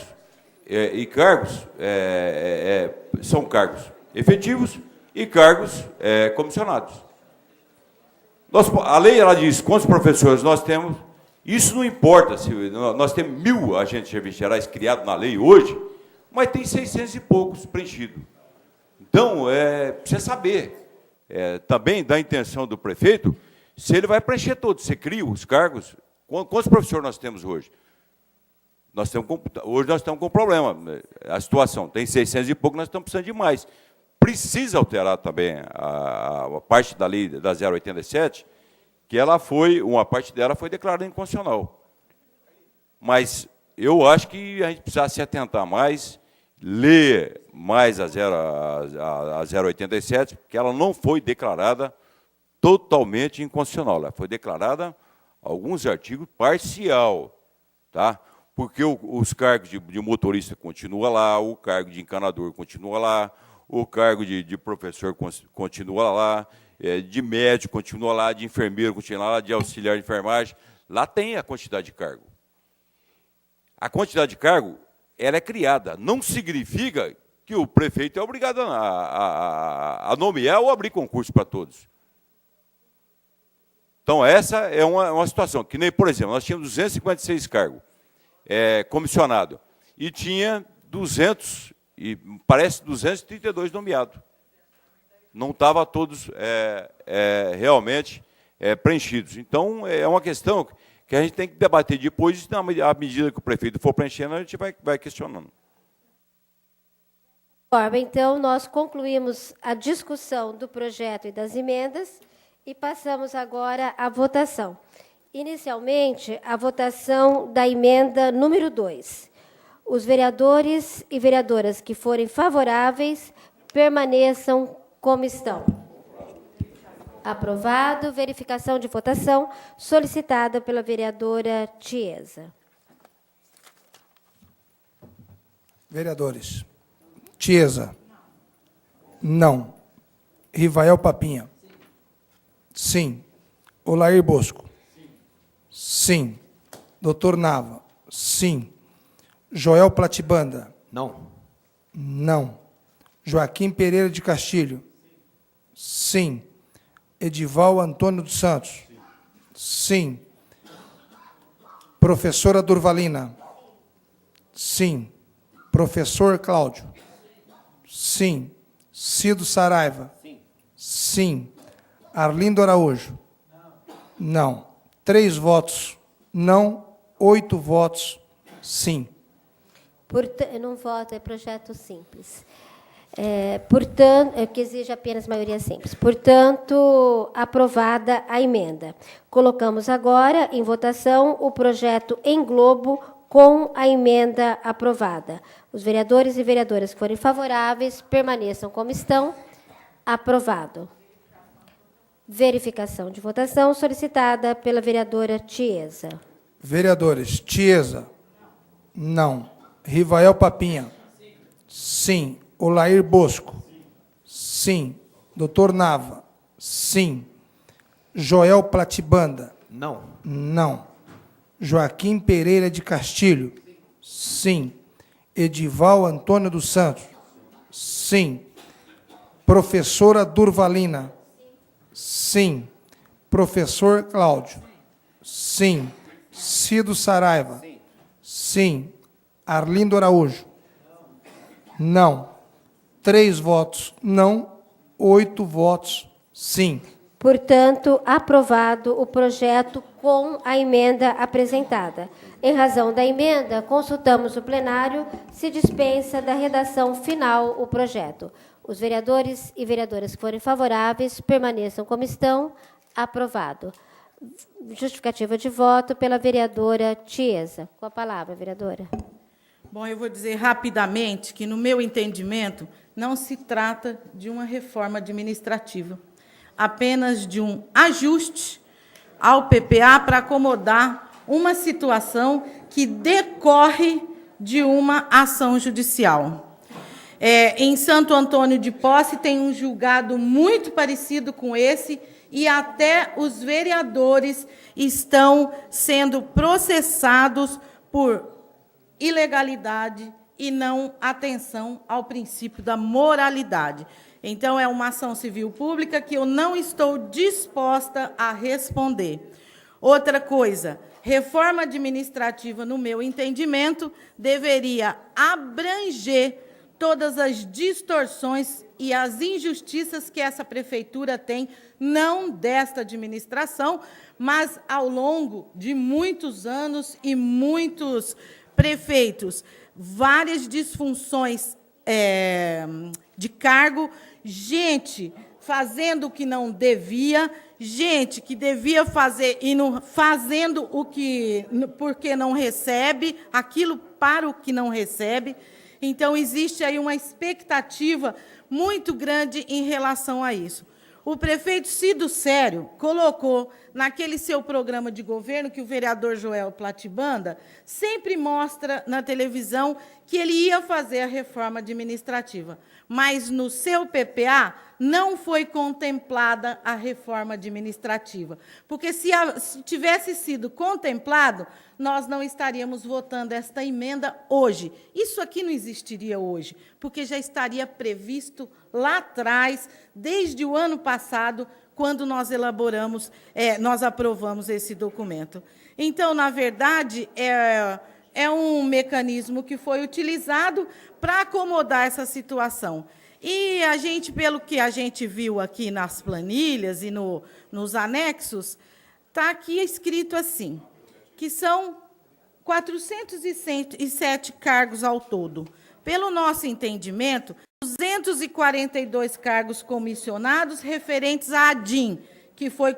são cargos efetivos e cargos comissionados. A lei ela diz quantos professores nós temos, isso não importa, se nós temos 1.000 agentes de serviços gerais criados na lei hoje, mas tem 600 e poucos preenchidos. Então, precisa saber também da intenção do prefeito, se ele vai preencher todos. Você cria os cargos. Quantos professores nós temos hoje? Hoje nós estamos com um problema. A situação tem 600 e pouco, nós estamos precisando de mais. Precisa alterar também a parte da lei da 087, que uma parte dela foi declarada inconstitucional. Mas eu acho que a gente precisa se atentar mais, ler mais a 087, porque ela não foi declarada totalmente inconstitucional. Ela foi declarada, alguns artigos, parcial, tá? Porque os cargos de motorista continuam lá, o cargo de encanador continua lá, o cargo de professor continua lá, de médico continua lá, de enfermeiro continua lá, de auxiliar de enfermagem. Lá tem a quantidade de cargo. A quantidade de cargo ela é criada. Não significa que o prefeito é obrigado a nomear ou abrir concurso para todos. Então, essa é uma situação. Que nem, por exemplo, nós tínhamos 256 cargos comissionados e tinha 232 nomeados. Não estavam todos realmente preenchidos. Então, é uma questão que a gente tem que debater depois, à medida que o prefeito for preenchendo, a gente vai questionando. Então, nós concluímos a discussão do projeto e das emendas e passamos agora à votação. Inicialmente, a votação da emenda número 2. Os vereadores e vereadoras que forem favoráveis permaneçam como estão. Aprovado. Verificação de votação solicitada pela vereadora Tiesa. Vereadores. Tiesa. Não. Rivael Papinha. Sim. Olair Bosco. Sim. Doutor Nava. Sim. Joel Platibanda. Não. Não. Joaquim Pereira de Castilho. Sim. Edival Antônio dos Santos. Sim. Professora Durvalina. Sim. Professor Cláudio. Sim. Cido Saraiva. Sim. Arlindo Araújo. Não. 3 votos não, 8 votos sim. Eu não voto, é projeto simples. Portanto, que exige apenas maioria simples. Portanto, aprovada a emenda. Colocamos agora em votação o projeto em globo com a emenda aprovada. Os vereadores e vereadoras que forem favoráveis permaneçam como estão. Aprovado. Verificação de votação solicitada pela vereadora Tiesa. Vereadores, Tiesa, não. Rivael Papinha, sim. Olair Bosco, sim. Doutor Nava, sim. Joel Platibanda, Não. não. Joaquim Pereira de Castilho, sim. Edival Antônio dos Santos, sim. Professora Durvalina, sim. Professor Cláudio, sim. Cido Saraiva, sim. Arlindo Araújo, não. 3 votos não, 8 votos sim. Portanto, aprovado o projeto com a emenda apresentada. Em razão da emenda, consultamos o plenário se dispensa da redação final o projeto. Os vereadores e vereadoras que forem favoráveis permaneçam como estão. Aprovado. Justificativa de voto pela vereadora Tiesa. Com a palavra, vereadora. Bom, eu vou dizer rapidamente que, no meu entendimento, não se trata de uma reforma administrativa, apenas de um ajuste ao PPA para acomodar uma situação que decorre de uma ação judicial. Em Santo Antônio de Posse tem um julgado muito parecido com esse, e até os vereadores estão sendo processados por ilegalidade e não atenção ao princípio da moralidade. Então, é uma ação civil pública que eu não estou disposta a responder. Outra coisa, reforma administrativa, no meu entendimento, deveria abranger todas as distorções e as injustiças que essa prefeitura tem, não desta administração, mas ao longo de muitos anos e muitos prefeitos, várias disfunções de cargo, gente fazendo o que não devia, gente que devia fazer e não, fazendo o que porque não recebe, aquilo para o que não recebe. Então, existe aí uma expectativa muito grande em relação a isso. O prefeito Cido Sério colocou naquele seu programa de governo, que o vereador Joel Platibanda sempre mostra na televisão, que ele ia fazer a reforma administrativa. Mas no seu PPA não foi contemplada a reforma administrativa. Porque se tivesse sido contemplado, nós não estaríamos votando esta emenda hoje. Isso aqui não existiria hoje, porque já estaria previsto lá atrás, desde o ano passado, quando nós nós aprovamos esse documento. Então, na verdade, é um mecanismo que foi utilizado para acomodar essa situação. E a gente, pelo que a gente viu aqui nas planilhas e nos anexos, está aqui escrito assim, que são 407 cargos ao todo. Pelo nosso entendimento, 242 cargos comissionados referentes à ADIM, que foi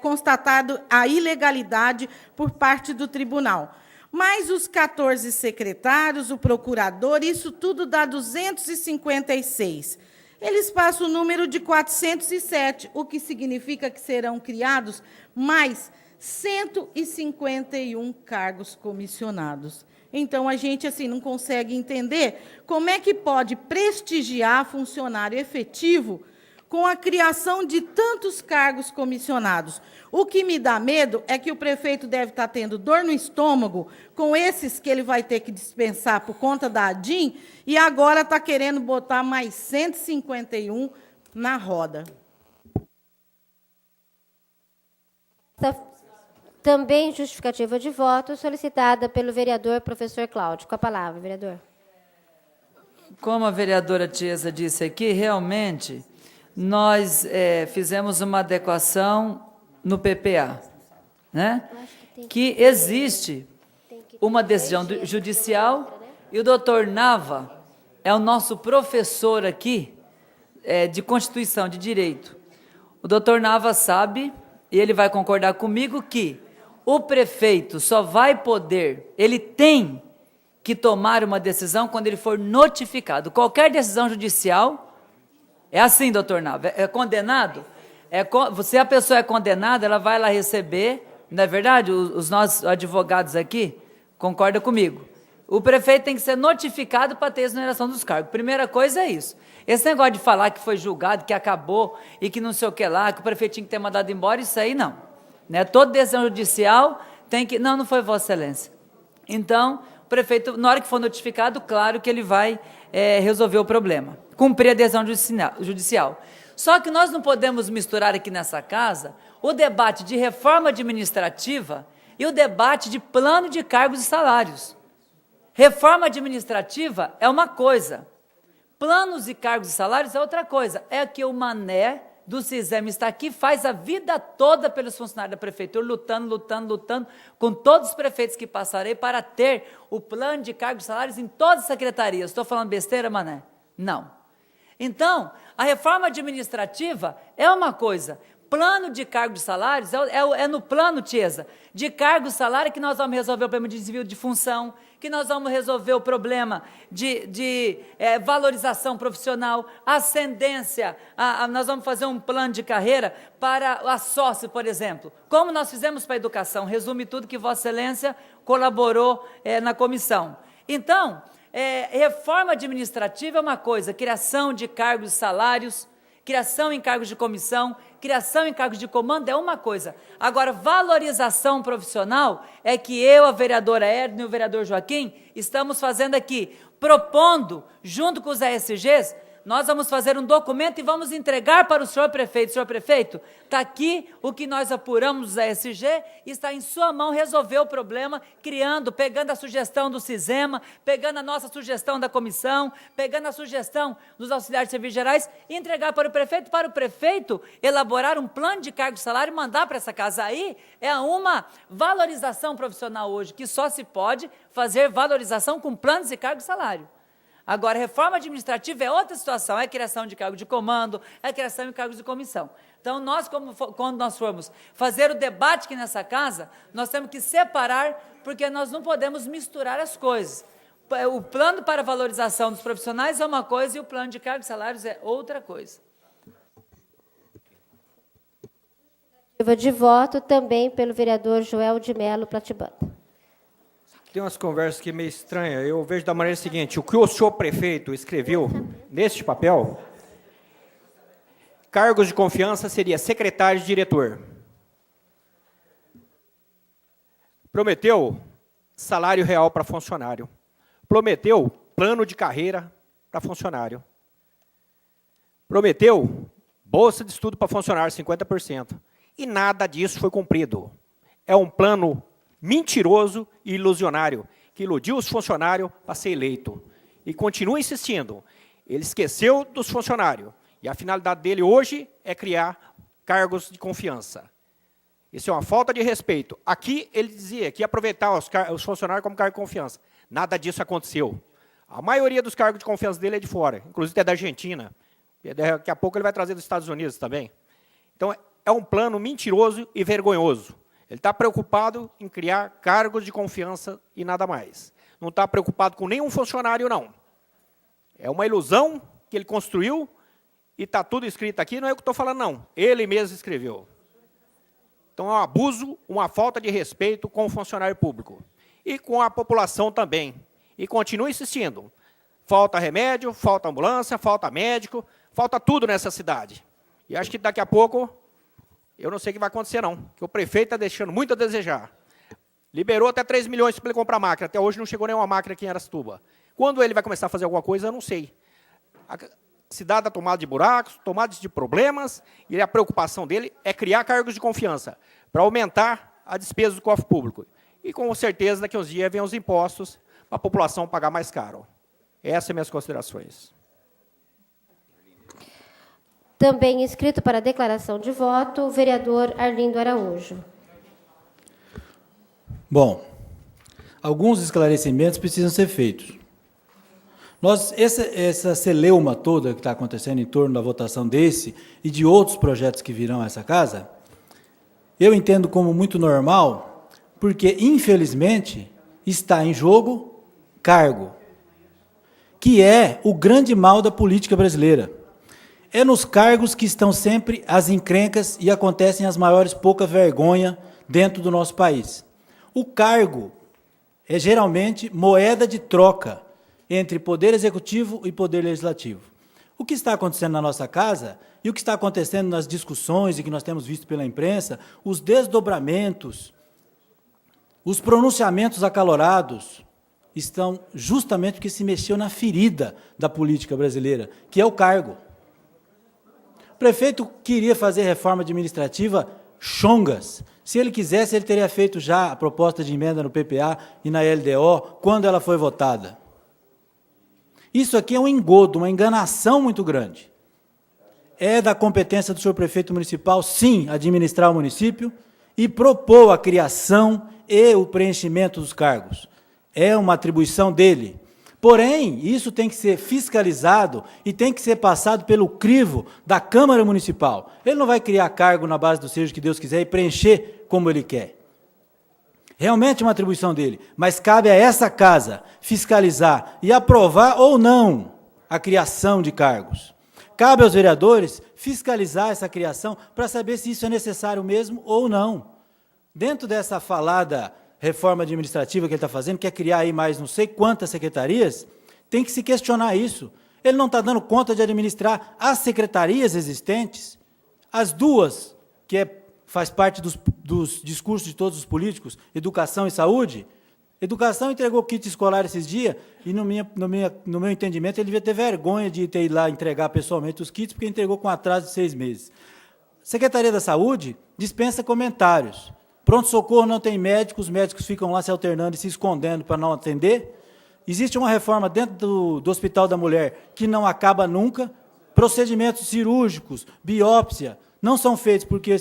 constatado a ilegalidade por parte do tribunal. Mais os 14 secretários, o procurador, isso tudo dá 256. Eles passam o número de 407, o que significa que serão criados mais 151 cargos comissionados. Então, a gente assim não consegue entender como é que pode prestigiar funcionário efetivo com a criação de tantos cargos comissionados. O que me dá medo é que o prefeito deve estar tendo dor no estômago com esses que ele vai ter que dispensar por conta da ADIM, e agora está querendo botar mais 151 na roda. Também justificativa de voto solicitada pelo vereador professor Cláudio. Com a palavra, vereador. Como a vereadora Tiesa disse aqui, realmente, nós fizemos uma adequação no PPA, né? Que existe uma decisão judicial e o doutor Nava é o nosso professor aqui de Constituição, de Direito. O doutor Nava sabe, e ele vai concordar comigo, que o prefeito só vai poder, ele tem que tomar uma decisão quando ele for notificado. Qualquer decisão judicial, é assim, doutor Nava, é condenado, Se a pessoa é condenada, ela vai lá receber, não é verdade? Os nossos advogados aqui concordam comigo. O prefeito tem que ser notificado para ter exoneração dos cargos. Primeira coisa é isso. Esse negócio de falar que foi julgado, que acabou e que não sei o que lá, que o prefeito tinha que ter mandado embora, isso aí não. Né? Toda decisão judicial tem que... Não foi Vossa Excelência. Então, o prefeito, na hora que for notificado, claro que ele vai resolver o problema. Cumprir a decisão judicial. Só que nós não podemos misturar aqui nessa casa o debate de reforma administrativa e o debate de plano de cargos e salários. Reforma administrativa é uma coisa, planos e cargos e salários é outra coisa. É que o Mané do CISEM está aqui, faz a vida toda pelos funcionários da prefeitura, lutando com todos os prefeitos que passarei para ter o plano de cargos e salários em todas as secretarias. Estou falando besteira, Mané? Não. Então, a reforma administrativa é uma coisa, plano de cargos e salários é no plano, Tiesa, de cargos e salário que nós vamos resolver o problema de desvio de função, que nós vamos resolver o problema de valorização profissional, ascendência, nós vamos fazer um plano de carreira para a sócio, por exemplo, como nós fizemos para a educação, resume tudo que Vossa Excelência colaborou na comissão. Então, reforma administrativa é uma coisa, criação de cargos e salários, criação em cargos de comissão, criação em cargos de comando é uma coisa. Agora, valorização profissional é que eu, a vereadora Edna e o vereador Joaquim, estamos fazendo aqui, propondo, junto com os ESGs, nós vamos fazer um documento e vamos entregar para o senhor prefeito. Senhor prefeito, está aqui o que nós apuramos dos ESG, está em sua mão resolver o problema, pegando a sugestão do CISEMA, pegando a nossa sugestão da comissão, pegando a sugestão dos auxiliares de serviços gerais, e entregar para o prefeito elaborar um plano de cargo e salário e mandar para essa casa. Aí é uma valorização profissional hoje, que só se pode fazer valorização com planos de cargo e salário. Agora, reforma administrativa é outra situação, é criação de cargo de comando, é criação de cargos de comissão. Então, quando nós formos fazer o debate aqui nessa casa, nós temos que separar, porque nós não podemos misturar as coisas. O plano para valorização dos profissionais é uma coisa e o plano de cargos e salários é outra coisa. De voto também pelo vereador Joel de Mello Platibanda. Tem umas conversas aqui meio estranhas. Eu vejo da maneira seguinte, o que o senhor prefeito escreveu neste papel, cargos de confiança seria secretário e diretor. Prometeu salário real para funcionário. Prometeu plano de carreira para funcionário. Prometeu bolsa de estudo para funcionário, 50%. E nada disso foi cumprido. É um plano mentiroso e ilusionário, que iludiu os funcionários para ser eleito. E continua insistindo. Ele esqueceu dos funcionários. E a finalidade dele hoje é criar cargos de confiança. Isso é uma falta de respeito. Aqui ele dizia que ia aproveitar os funcionários como cargo de confiança. Nada disso aconteceu. A maioria dos cargos de confiança dele é de fora, inclusive é da Argentina. E daqui a pouco ele vai trazer dos Estados Unidos também. Então, é um plano mentiroso e vergonhoso. Ele está preocupado em criar cargos de confiança e nada mais. Não está preocupado com nenhum funcionário, não. É uma ilusão que ele construiu e está tudo escrito aqui, não é o que estou falando, não. Ele mesmo escreveu. Então, é um abuso, uma falta de respeito com o funcionário público. E com a população também. E continua insistindo. Falta remédio, falta ambulância, falta médico, falta tudo nessa cidade. E acho que daqui a pouco... Eu não sei o que vai acontecer, não. Porque o prefeito está deixando muito a desejar. Liberou até 3 milhões para ele comprar máquina. Até hoje não chegou nenhuma máquina aqui em Araçatuba. Quando ele vai começar a fazer alguma coisa, eu não sei. A cidade está tomada de buracos, tomada de problemas, e a preocupação dele é criar cargos de confiança para aumentar a despesa do cofre público. E, com certeza, daqui a uns dias vem os impostos para a população pagar mais caro. Essas são minhas considerações. Também inscrito para declaração de voto, o vereador Arlindo Araújo. Bom, alguns esclarecimentos precisam ser feitos. Essa celeuma toda que está acontecendo em torno da votação desse e de outros projetos que virão a essa casa, eu entendo como muito normal, porque, infelizmente, está em jogo cargo, que é o grande mal da política brasileira. É nos cargos que estão sempre as encrencas e acontecem as maiores pouca vergonha dentro do nosso país. O cargo é geralmente moeda de troca entre poder executivo e poder legislativo. O que está acontecendo na nossa casa e o que está acontecendo nas discussões e que nós temos visto pela imprensa, os desdobramentos, os pronunciamentos acalorados, estão justamente porque se mexeu na ferida da política brasileira, que é o cargo. O prefeito queria fazer reforma administrativa chongas. Se ele quisesse, ele teria feito já a proposta de emenda no PPA e na LDO, quando ela foi votada. Isso aqui é um engodo, uma enganação muito grande. É da competência do senhor prefeito municipal, sim, administrar o município e propor a criação e o preenchimento dos cargos. É uma atribuição dele. Porém, isso tem que ser fiscalizado e tem que ser passado pelo crivo da Câmara Municipal. Ele não vai criar cargo na base do seja que Deus quiser e preencher como ele quer. Realmente é uma atribuição dele, mas cabe a essa casa fiscalizar e aprovar ou não a criação de cargos. Cabe aos vereadores fiscalizar essa criação para saber se isso é necessário mesmo ou não. Dentro dessa falada reforma administrativa que ele está fazendo, quer criar aí mais não sei quantas secretarias, tem que se questionar isso. Ele não está dando conta de administrar as secretarias existentes, as duas, que faz parte dos discursos de todos os políticos, educação e saúde. Educação entregou kit escolar esses dias, e no meu entendimento ele devia ter vergonha de ter ido lá entregar pessoalmente os kits, porque entregou com atraso de 6 meses. Secretaria da Saúde dispensa comentários. Pronto-socorro não tem médico, os médicos ficam lá se alternando e se escondendo para não atender. Existe uma reforma dentro do Hospital da Mulher que não acaba nunca. Procedimentos cirúrgicos, biópsia, não são feitos porque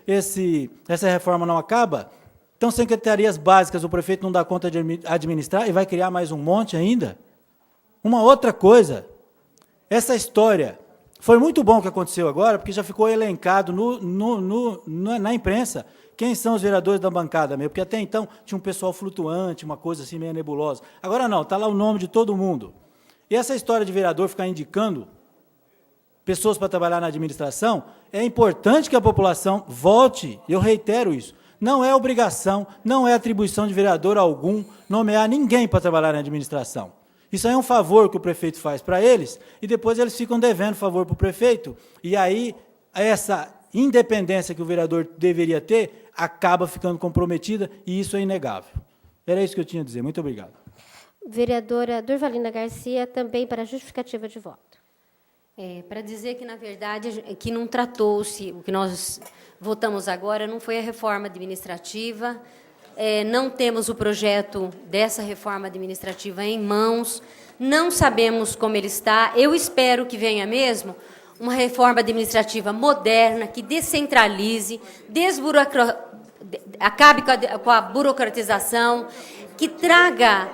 essa reforma não acaba. Então, secretarias básicas, o prefeito não dá conta de administrar e vai criar mais um monte ainda. Uma outra coisa, essa história, foi muito bom o que aconteceu agora, porque já ficou elencado na imprensa quem são os vereadores da bancada mesmo, porque até então tinha um pessoal flutuante, uma coisa assim meio nebulosa. Agora não, está lá o nome de todo mundo. E essa história de vereador ficar indicando pessoas para trabalhar na administração, é importante que a população volte, eu reitero isso, não é obrigação, não é atribuição de vereador algum nomear ninguém para trabalhar na administração. Isso aí é um favor que o prefeito faz para eles, e depois eles ficam devendo favor para o prefeito, e aí essa independência que o vereador deveria ter acaba ficando comprometida, e isso é inegável. Era isso que eu tinha a dizer. Muito obrigado. Vereadora Durvalina Garcia, também para justificativa de voto. Para dizer que, na verdade, que não tratou-se, o que nós votamos agora não foi a reforma administrativa, não temos o projeto dessa reforma administrativa em mãos, não sabemos como ele está. Eu espero que venha mesmo uma reforma administrativa moderna, que descentralize, acabe com a burocratização, que traga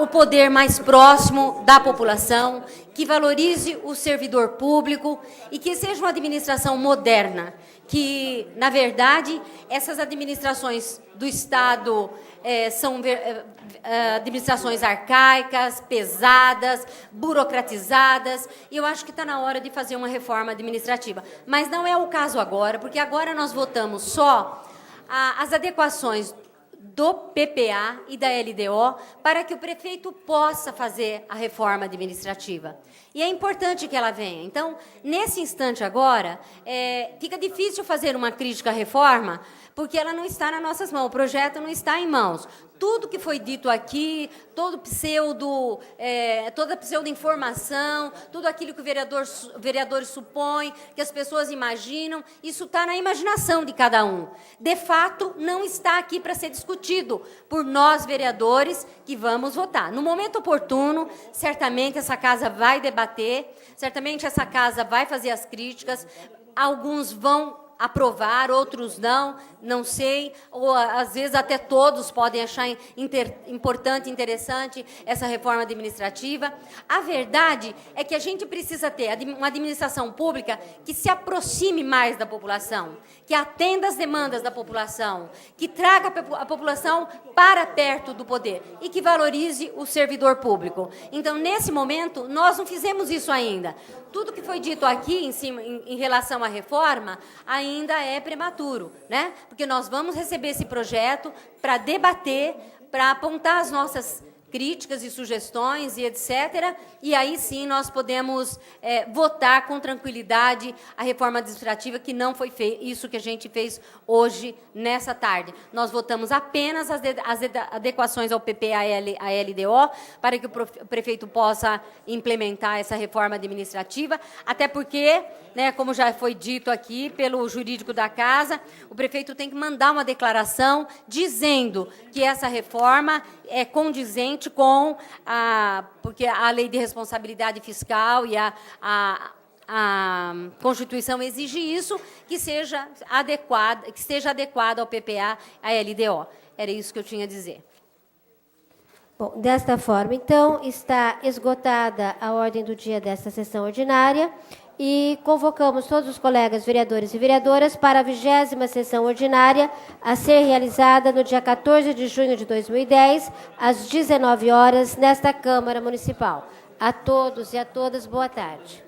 o poder mais próximo da população, que valorize o servidor público e que seja uma administração moderna, que, na verdade, essas administrações do Estado são administrações arcaicas, pesadas, burocratizadas, e eu acho que está na hora de fazer uma reforma administrativa. Mas não é o caso agora, porque agora nós votamos só as adequações do PPA e da LDO para que o prefeito possa fazer a reforma administrativa. E é importante que ela venha. Então, nesse instante agora, fica difícil fazer uma crítica à reforma, porque ela não está nas nossas mãos, o projeto não está em mãos. Tudo que foi dito aqui, toda pseudo-informação, tudo aquilo que o vereador supõe, que as pessoas imaginam, isso está na imaginação de cada um. De fato, não está aqui para ser discutido por nós, vereadores, que vamos votar. No momento oportuno, certamente essa casa vai debater, certamente essa casa vai fazer as críticas, alguns vão aprovar, outros não sei, ou às vezes até todos podem achar importante, interessante essa reforma administrativa. A verdade é que a gente precisa ter uma administração pública que se aproxime mais da população, que atenda às demandas da população, que traga a população para perto do poder e que valorize o servidor público. Então, nesse momento, nós não fizemos isso ainda. Tudo que foi dito aqui em relação à reforma ainda é prematuro, né? Porque nós vamos receber esse projeto para debater, para apontar as nossas críticas e sugestões e etc. E aí sim nós podemos votar com tranquilidade a reforma administrativa, que não foi isso que a gente fez hoje, nessa tarde. Nós votamos apenas as adequações ao PPA e à LDO, para que o prefeito possa implementar essa reforma administrativa, até porque, né, como já foi dito aqui pelo jurídico da Casa, o prefeito tem que mandar uma declaração dizendo que essa reforma é condizente com porque a lei de responsabilidade fiscal e a Constituição exige isso, que seja adequado ao PPA, à LDO. Era isso que eu tinha a dizer. Bom, desta forma, então, está esgotada a ordem do dia desta sessão ordinária e convocamos todos os colegas vereadores e vereadoras para a 20ª sessão ordinária a ser realizada no dia 14 de junho de 2010, às 19 horas, nesta Câmara Municipal. A todos e a todas, boa tarde.